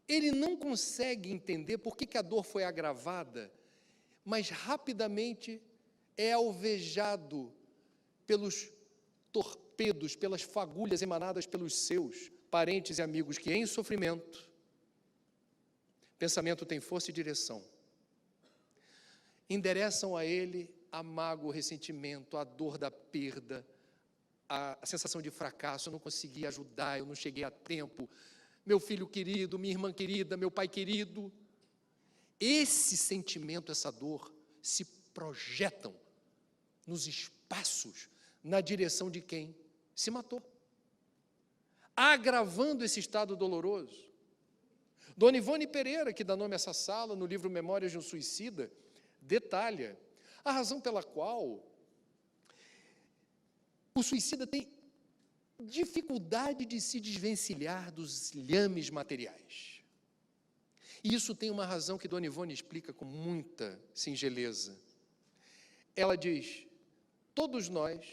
ele não consegue entender por que a dor foi agravada, mas rapidamente é alvejado pelos torpedos, pelas fagulhas emanadas pelos seus parentes e amigos que, em sofrimento, pensamento tem força e direção, endereçam a ele a mágoa, o ressentimento, a dor da perda, a sensação de fracasso: eu não consegui ajudar, eu não cheguei a tempo, meu filho querido, minha irmã querida, meu pai querido. Esse sentimento, essa dor, se projetam nos espaços na direção de quem se matou, agravando esse estado doloroso. Dona Ivone Pereira, que dá nome a essa sala, no livro Memórias de um Suicida, detalha a razão pela qual o suicida tem dificuldade de se desvencilhar dos lhames materiais. E isso tem uma razão que Dona Ivone explica com muita singeleza. Ela diz: todos nós,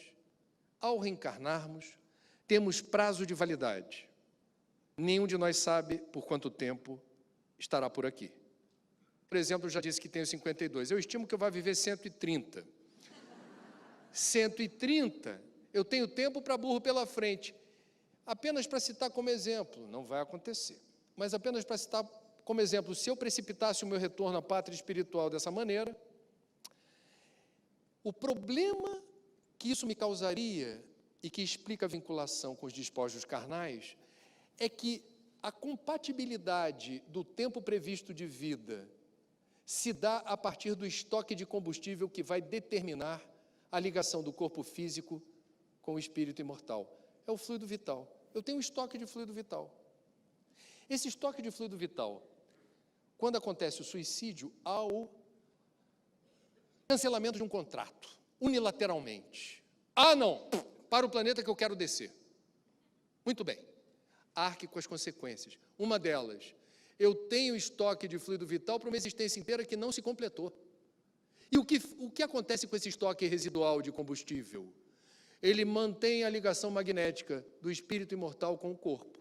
ao reencarnarmos, temos prazo de validade. Nenhum de nós sabe por quanto tempo estará por aqui. Por exemplo, eu já disse que tenho 52. Eu estimo que eu vou viver 130. 130, eu tenho tempo para burro pela frente. Apenas para citar como exemplo, não vai acontecer, mas apenas para citar como exemplo, se eu precipitasse o meu retorno à pátria espiritual dessa maneira, o problema que isso me causaria, e que explica a vinculação com os despojos carnais, é que a compatibilidade do tempo previsto de vida se dá a partir do estoque de combustível que vai determinar a ligação do corpo físico com o espírito imortal. É o fluido vital. Eu tenho um estoque de fluido vital. Esse estoque de fluido vital, quando acontece o suicídio, há o cancelamento de um contrato, unilateralmente. Ah, não, para o planeta que eu quero descer. Muito bem, arque com as consequências. Uma delas, eu tenho estoque de fluido vital para uma existência inteira que não se completou. E o que acontece com esse estoque residual de combustível? Ele mantém a ligação magnética do espírito imortal com o corpo.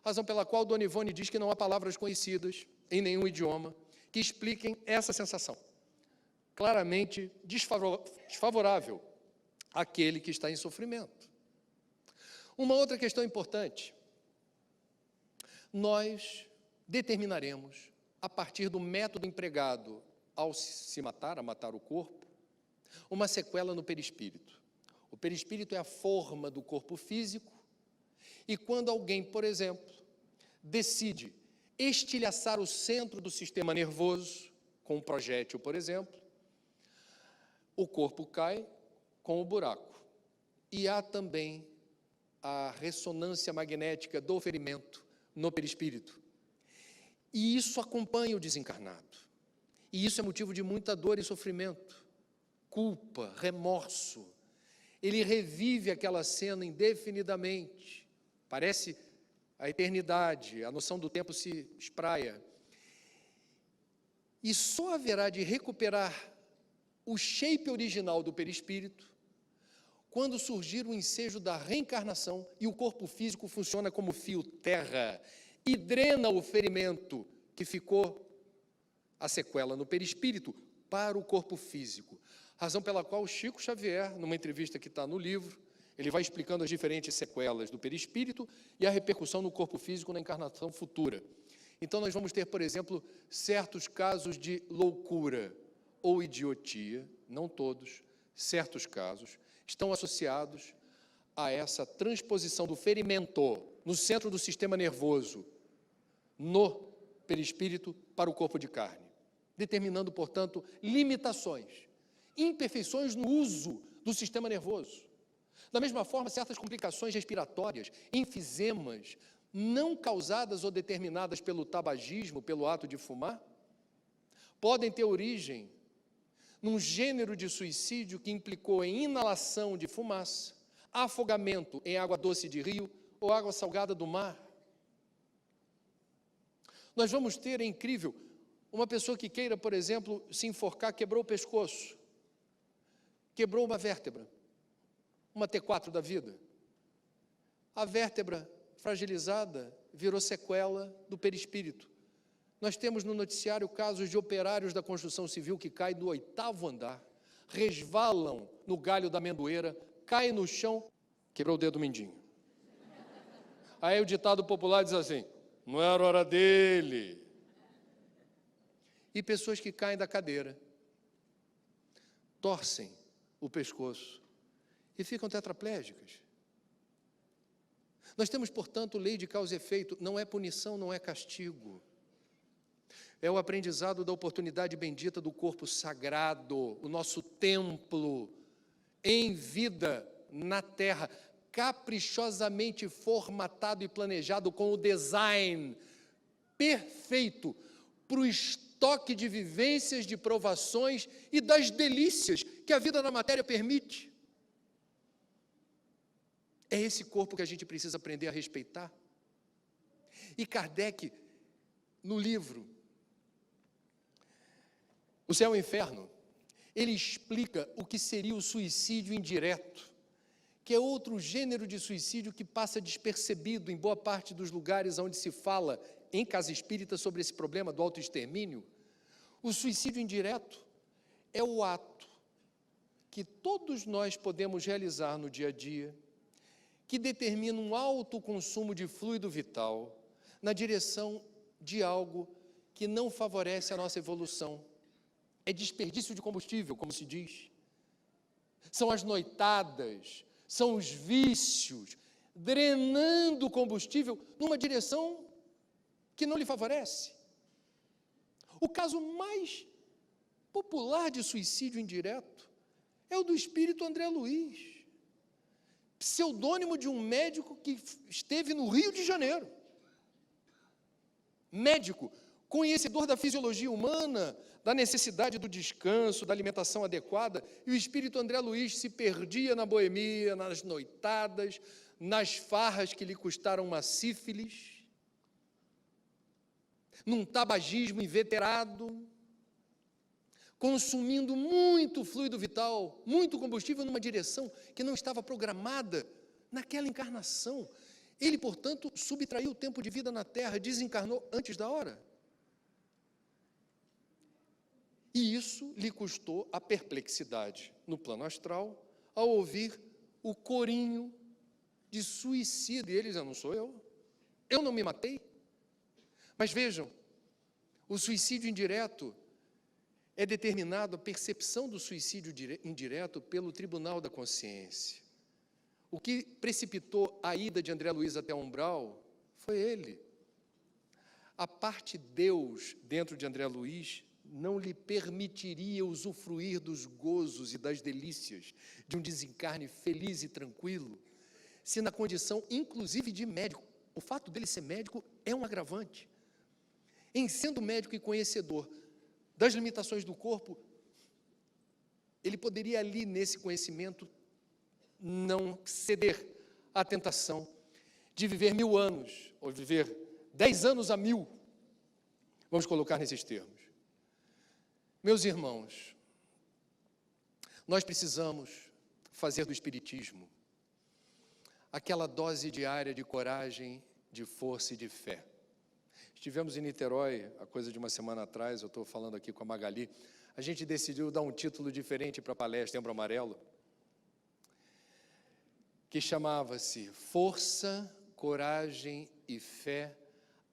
Razão pela qual Dona Ivone diz que não há palavras conhecidas em nenhum idioma que expliquem essa sensação. Claramente desfavorável àquele que está em sofrimento. Uma outra questão importante: nós determinaremos, a partir do método empregado ao se matar, a matar o corpo, uma sequela no perispírito. O perispírito é a forma do corpo físico, e quando alguém, por exemplo, decide estilhaçar o centro do sistema nervoso, com um projétil, por exemplo, o corpo cai com o buraco. E há também a ressonância magnética do ferimento no perispírito. E isso acompanha o desencarnado. E isso é motivo de muita dor e sofrimento, culpa, remorso. Ele revive aquela cena indefinidamente. Parece a eternidade, a noção do tempo se espraia. E só haverá de recuperar o shape original do perispírito quando surgir o ensejo da reencarnação e o corpo físico funciona como fio terra e drena o ferimento que ficou a sequela no perispírito para o corpo físico. Razão pela qual Chico Xavier, numa entrevista que está no livro, ele vai explicando as diferentes sequelas do perispírito e a repercussão no corpo físico na encarnação futura. Então nós vamos ter, por exemplo, certos casos de loucura ou idiotia, não todos, certos casos, estão associados a essa transposição do ferimento no centro do sistema nervoso, no perispírito, para o corpo de carne, determinando, portanto, limitações, imperfeições no uso do sistema nervoso. Da mesma forma, certas complicações respiratórias, enfisemas, não causadas ou determinadas pelo tabagismo, pelo ato de fumar, podem ter origem num gênero de suicídio que implicou em inalação de fumaça, afogamento em água doce de rio ou água salgada do mar. Nós vamos ter, é incrível, uma pessoa que queira, por exemplo, se enforcar, quebrou o pescoço, quebrou uma vértebra, uma T4 da vida. A vértebra fragilizada virou sequela do perispírito. Nós temos no noticiário casos de operários da construção civil que caem do 8º andar, resvalam no galho da amendoeira, caem no chão, quebrou o dedo mindinho. Aí o ditado popular diz assim, não era hora dele. E pessoas que caem da cadeira, torcem o pescoço e ficam tetraplégicas. Nós temos, portanto, lei de causa e efeito, não é punição, não é castigo. É o aprendizado da oportunidade bendita do corpo sagrado, o nosso templo, em vida, na terra, caprichosamente formatado e planejado com o design perfeito para o estoque de vivências, de provações e das delícias que a vida na matéria permite. É esse corpo que a gente precisa aprender a respeitar. E Kardec, no livro O Céu e o Inferno, ele explica o que seria o suicídio indireto, que é outro gênero de suicídio que passa despercebido em boa parte dos lugares onde se fala em casa espírita sobre esse problema do autoextermínio. O suicídio indireto é o ato que todos nós podemos realizar no dia a dia, que determina um alto consumo de fluido vital na direção de algo que não favorece a nossa evolução. É desperdício de combustível, como se diz. São as noitadas, são os vícios, drenando o combustível numa direção que não lhe favorece. O caso mais popular de suicídio indireto é o do espírito André Luiz, pseudônimo de um médico que esteve no Rio de Janeiro. Médico, conhecedor da fisiologia humana, da necessidade do descanso, da alimentação adequada, e o espírito André Luiz se perdia na boemia, nas noitadas, nas farras que lhe custaram uma sífilis, num tabagismo inveterado, consumindo muito fluido vital, muito combustível numa direção que não estava programada naquela encarnação. Ele, portanto, subtraiu o tempo de vida na Terra, desencarnou antes da hora. E isso lhe custou a perplexidade no plano astral, ao ouvir o corinho de suicídio. E ele diz, não sou eu não me matei. Mas vejam, o suicídio indireto é determinado, a percepção do suicídio indireto pelo Tribunal da Consciência. O que precipitou a ida de André Luiz até o umbral foi ele. A parte Deus dentro de André Luiz não lhe permitiria usufruir dos gozos e das delícias de um desencarne feliz e tranquilo, se na condição, inclusive, de médico. O fato dele ser médico é um agravante. Em sendo médico e conhecedor das limitações do corpo, ele poderia ali, nesse conhecimento, não ceder à tentação de viver 1000 anos, ou viver 10 anos a 1000. Vamos colocar nesses termos. Meus irmãos, nós precisamos fazer do Espiritismo aquela dose diária de coragem, de força e de fé. Estivemos em Niterói, há coisa de uma semana atrás, eu estou falando aqui com a Magali, a gente decidiu dar um título diferente para a palestra Setembro Amarelo, que chamava-se Força, Coragem e Fé,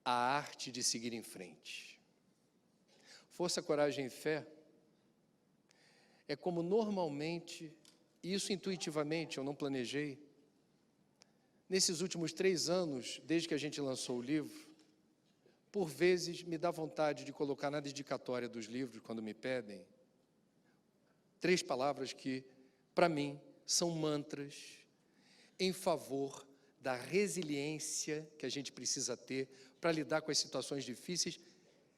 a arte de seguir em frente. Força, coragem e fé é como normalmente, e isso intuitivamente, eu não planejei, nesses últimos 3 anos, desde que a gente lançou o livro, por vezes me dá vontade de colocar na dedicatória dos livros, quando me pedem, 3 palavras que, para mim, são mantras em favor da resiliência que a gente precisa ter para lidar com as situações difíceis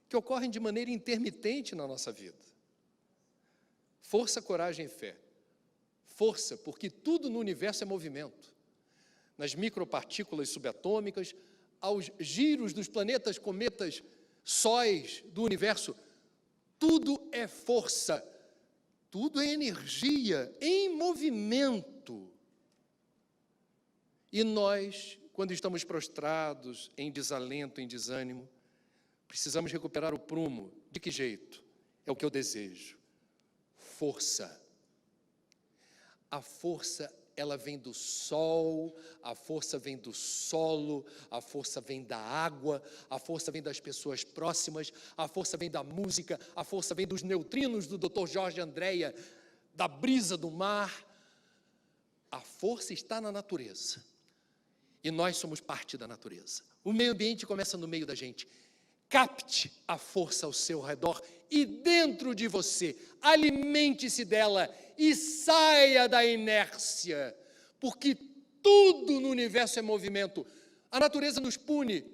que ocorrem de maneira intermitente na nossa vida. Força, coragem e fé. Força, porque tudo no universo é movimento. Nas micropartículas subatômicas, aos giros dos planetas, cometas, sóis do universo, tudo é força, tudo é energia em movimento. E nós, quando estamos prostrados, em desalento, em desânimo, precisamos recuperar o prumo. De que jeito? É o que eu desejo. Força. A força, ela vem do sol, a força vem do solo, a força vem da água, a força vem das pessoas próximas, a força vem da música, a força vem dos neutrinos do Dr. Jorge Andréa, da brisa do mar. A força está na natureza. E nós somos parte da natureza. O meio ambiente começa no meio da gente. Capte a força ao seu redor e dentro de você. Alimente-se dela e saia da inércia. Porque tudo no universo é movimento. A natureza nos pune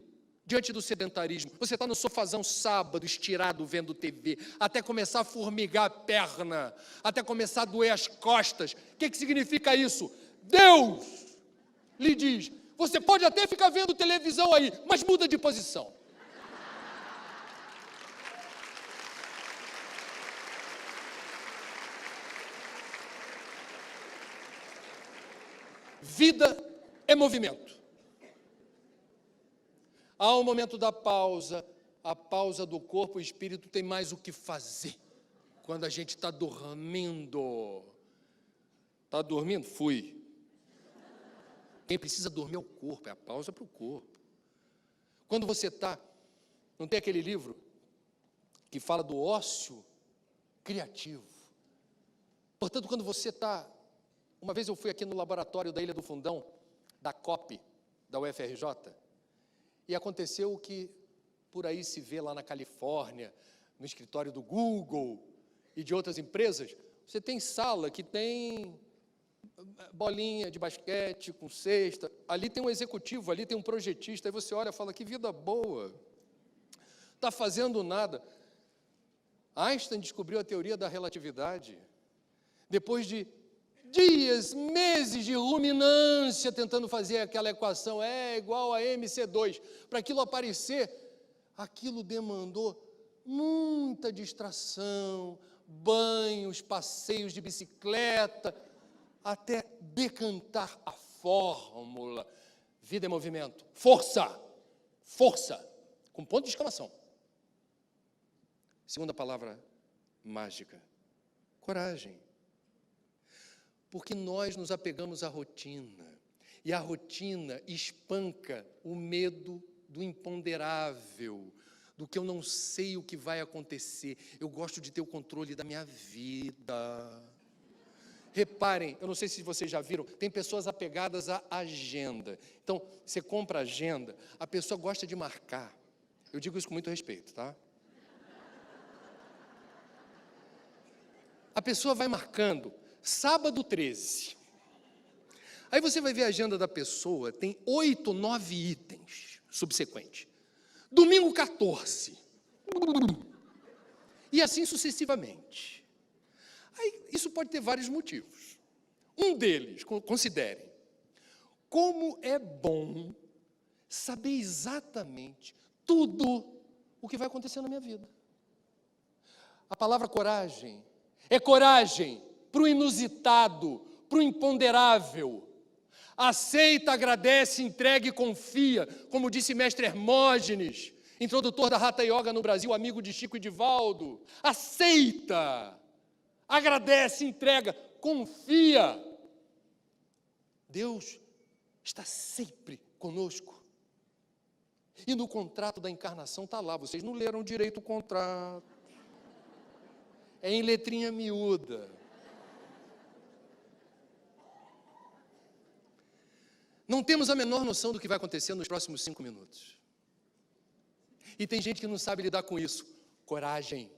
diante do sedentarismo. Você está no sofazão sábado, estirado, vendo TV, até começar a formigar a perna, até começar a doer as costas. O que significa isso? Deus lhe diz, você pode até ficar vendo televisão aí, mas muda de posição. Vida é movimento. Há um momento da pausa, a pausa do corpo e espírito tem mais o que fazer. Quando a gente está dormindo. Está dormindo? Fui. Quem precisa dormir é o corpo, é a pausa para o corpo. Quando você está, não tem aquele livro que fala do ócio criativo. Portanto, quando você está, uma vez eu fui aqui no laboratório da Ilha do Fundão, da COP, da UFRJ, e aconteceu o que por aí se vê lá na Califórnia, no escritório do Google e de outras empresas, você tem sala que tem bolinha de basquete com cesta, ali tem um executivo, ali tem um projetista, aí você olha e fala, que vida boa, está fazendo nada. Einstein descobriu a teoria da relatividade, depois de dias, meses de ruminância, tentando fazer aquela equação, é igual a MC2, para aquilo aparecer, aquilo demandou muita distração, banhos, passeios de bicicleta, até decantar a fórmula. Vida é movimento. Força! Força! Com ponto de exclamação. Segunda palavra mágica. Coragem. Porque nós nos apegamos à rotina. E a rotina espanca o medo do imponderável. do que eu não sei o que vai acontecer. Eu gosto de ter o controle da minha vida. Reparem, eu não sei se vocês já viram, tem pessoas apegadas à agenda. Então, você compra a agenda, a pessoa gosta de marcar. Eu digo isso com muito respeito, tá? A pessoa vai marcando, sábado 13. Aí você vai ver a agenda da pessoa, tem 8, 9 itens subsequentes. Domingo 14. E assim sucessivamente. Aí, isso pode ter vários motivos. Um deles, considerem, como é bom saber exatamente tudo o que vai acontecer na minha vida. A palavra coragem é coragem para o inusitado, para o imponderável. Aceita, agradece, entrega e confia, como disse mestre Hermógenes, introdutor da Hatha Yoga no Brasil, amigo de Chico e Divaldo. Aceita, agradece, entrega, confia. Deus está sempre conosco. E no contrato da encarnação está lá, vocês não leram direito o contrato. É em letrinha miúda. Não temos a menor noção do que vai acontecer nos próximos 5 minutos. E tem gente que não sabe lidar com isso. Coragem.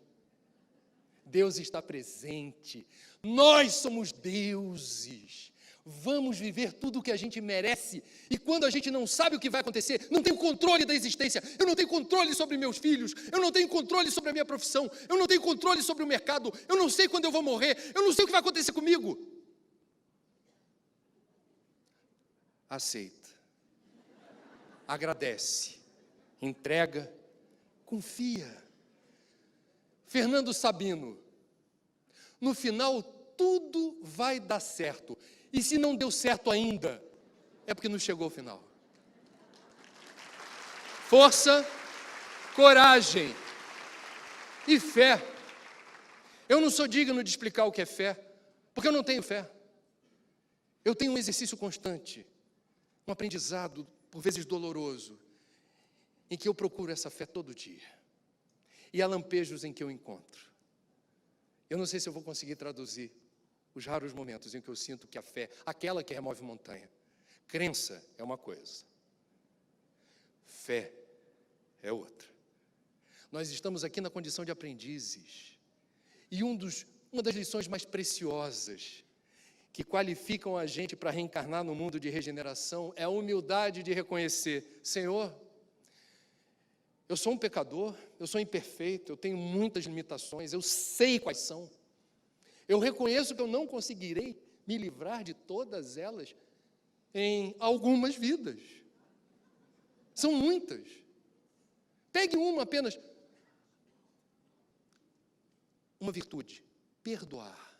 Deus está presente. Nós somos deuses. Vamos viver tudo o que a gente merece. E quando a gente não sabe o que vai acontecer, não tenho controle da existência, eu não tenho controle sobre meus filhos, eu não tenho controle sobre a minha profissão, eu não tenho controle sobre o mercado, eu não sei quando eu vou morrer, eu não sei o que vai acontecer comigo. Aceita, agradece, entrega, confia. Fernando Sabino, no final tudo vai dar certo, e se não deu certo ainda, é porque não chegou ao final. Força, coragem e fé. Eu não sou digno de explicar o que é fé, porque eu não tenho fé. Eu tenho um exercício constante, um aprendizado, por vezes doloroso, em que eu procuro essa fé todo dia. E há lampejos em que eu encontro. Eu não sei se eu vou conseguir traduzir os raros momentos em que eu sinto que a fé, aquela que remove montanha, crença é uma coisa, fé é outra. Nós estamos aqui na condição de aprendizes. E uma das lições mais preciosas que qualificam a gente para reencarnar no mundo de regeneração é a humildade de reconhecer: Senhor, eu sou um pecador, eu sou imperfeito, eu tenho muitas limitações, eu sei quais são. Eu reconheço que eu não conseguirei me livrar de todas elas em algumas vidas. São muitas. Pegue uma apenas. Uma virtude, perdoar.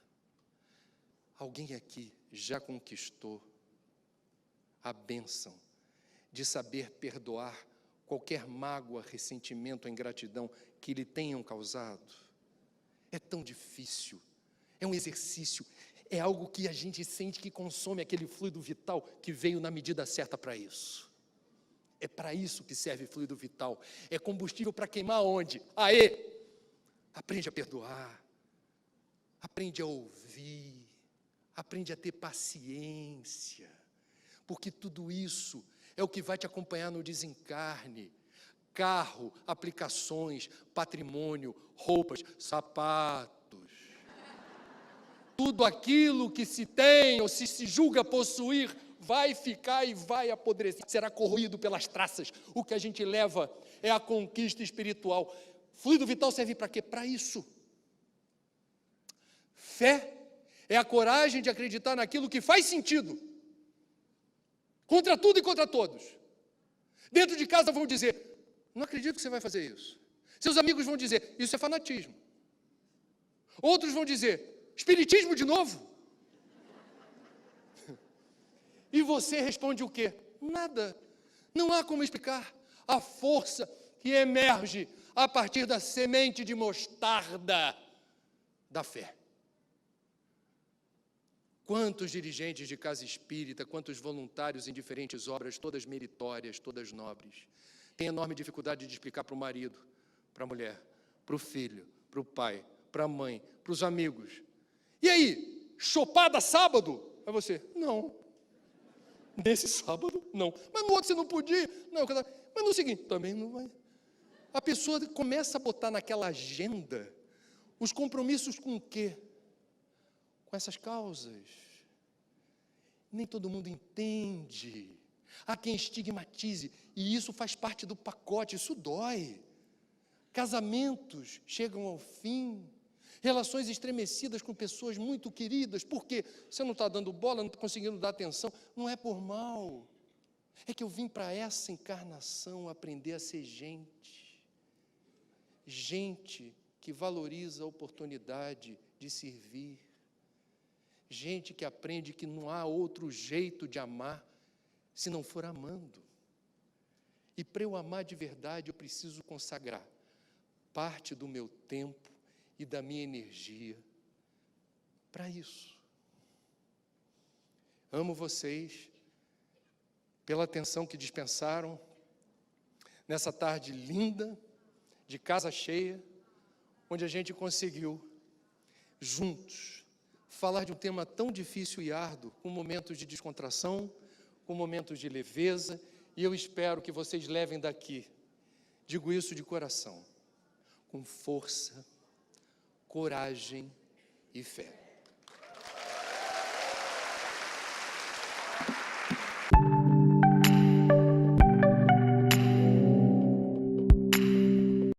Alguém aqui já conquistou a bênção de saber perdoar qualquer mágoa, ressentimento ou ingratidão que lhe tenham causado? É tão difícil, é um exercício, é algo que a gente sente que consome aquele fluido vital que veio na medida certa para isso. É para isso que serve fluido vital, é combustível para queimar onde? Aê! Aprende a perdoar, aprende a ouvir, aprende a ter paciência, porque tudo isso é o que vai te acompanhar no desencarne. Carro, aplicações, patrimônio, roupas, sapatos. Tudo aquilo que se tem ou se julga possuir vai ficar e vai apodrecer, será corroído pelas traças. O que a gente leva é a conquista espiritual. Fluido vital serve para quê? Para isso. Fé é a coragem de acreditar naquilo que faz sentido, contra tudo e contra todos. Dentro de casa vão dizer: não acredito que você vai fazer isso. Seus amigos vão dizer: isso é fanatismo. Outros vão dizer: espiritismo de novo. E você responde o quê? Nada. Não há como explicar a força que emerge a partir da semente de mostarda da fé. Quantos dirigentes de casa espírita, quantos voluntários em diferentes obras, todas meritórias, todas nobres, têm enorme dificuldade de explicar para o marido para a mulher, para o filho, para o pai, para a mãe, para os amigos. E aí, chopada sábado? Aí você, não. Nesse sábado, não. Mas no outro você não podia? Não. Mas no seguinte, também não vai. A pessoa começa a botar naquela agenda os compromissos com o quê? Com essas causas. Nem todo mundo entende. Há quem estigmatize, e isso faz parte do pacote, isso dói. Casamentos chegam ao fim, relações estremecidas com pessoas muito queridas, porque você não está dando bola, não está conseguindo dar atenção, não é por mal, é que eu vim para essa encarnação aprender a ser gente, gente que valoriza a oportunidade de servir, gente que aprende que não há outro jeito de amar se não for amando. E para eu amar de verdade, eu preciso consagrar parte do meu tempo e da minha energia para isso. Amo vocês pela atenção que dispensaram nessa tarde linda, de casa cheia, onde a gente conseguiu, juntos, falar de um tema tão difícil e árduo, com momentos de descontração, com momentos de leveza, e eu espero que vocês levem daqui, digo isso de coração, com força, coragem e fé.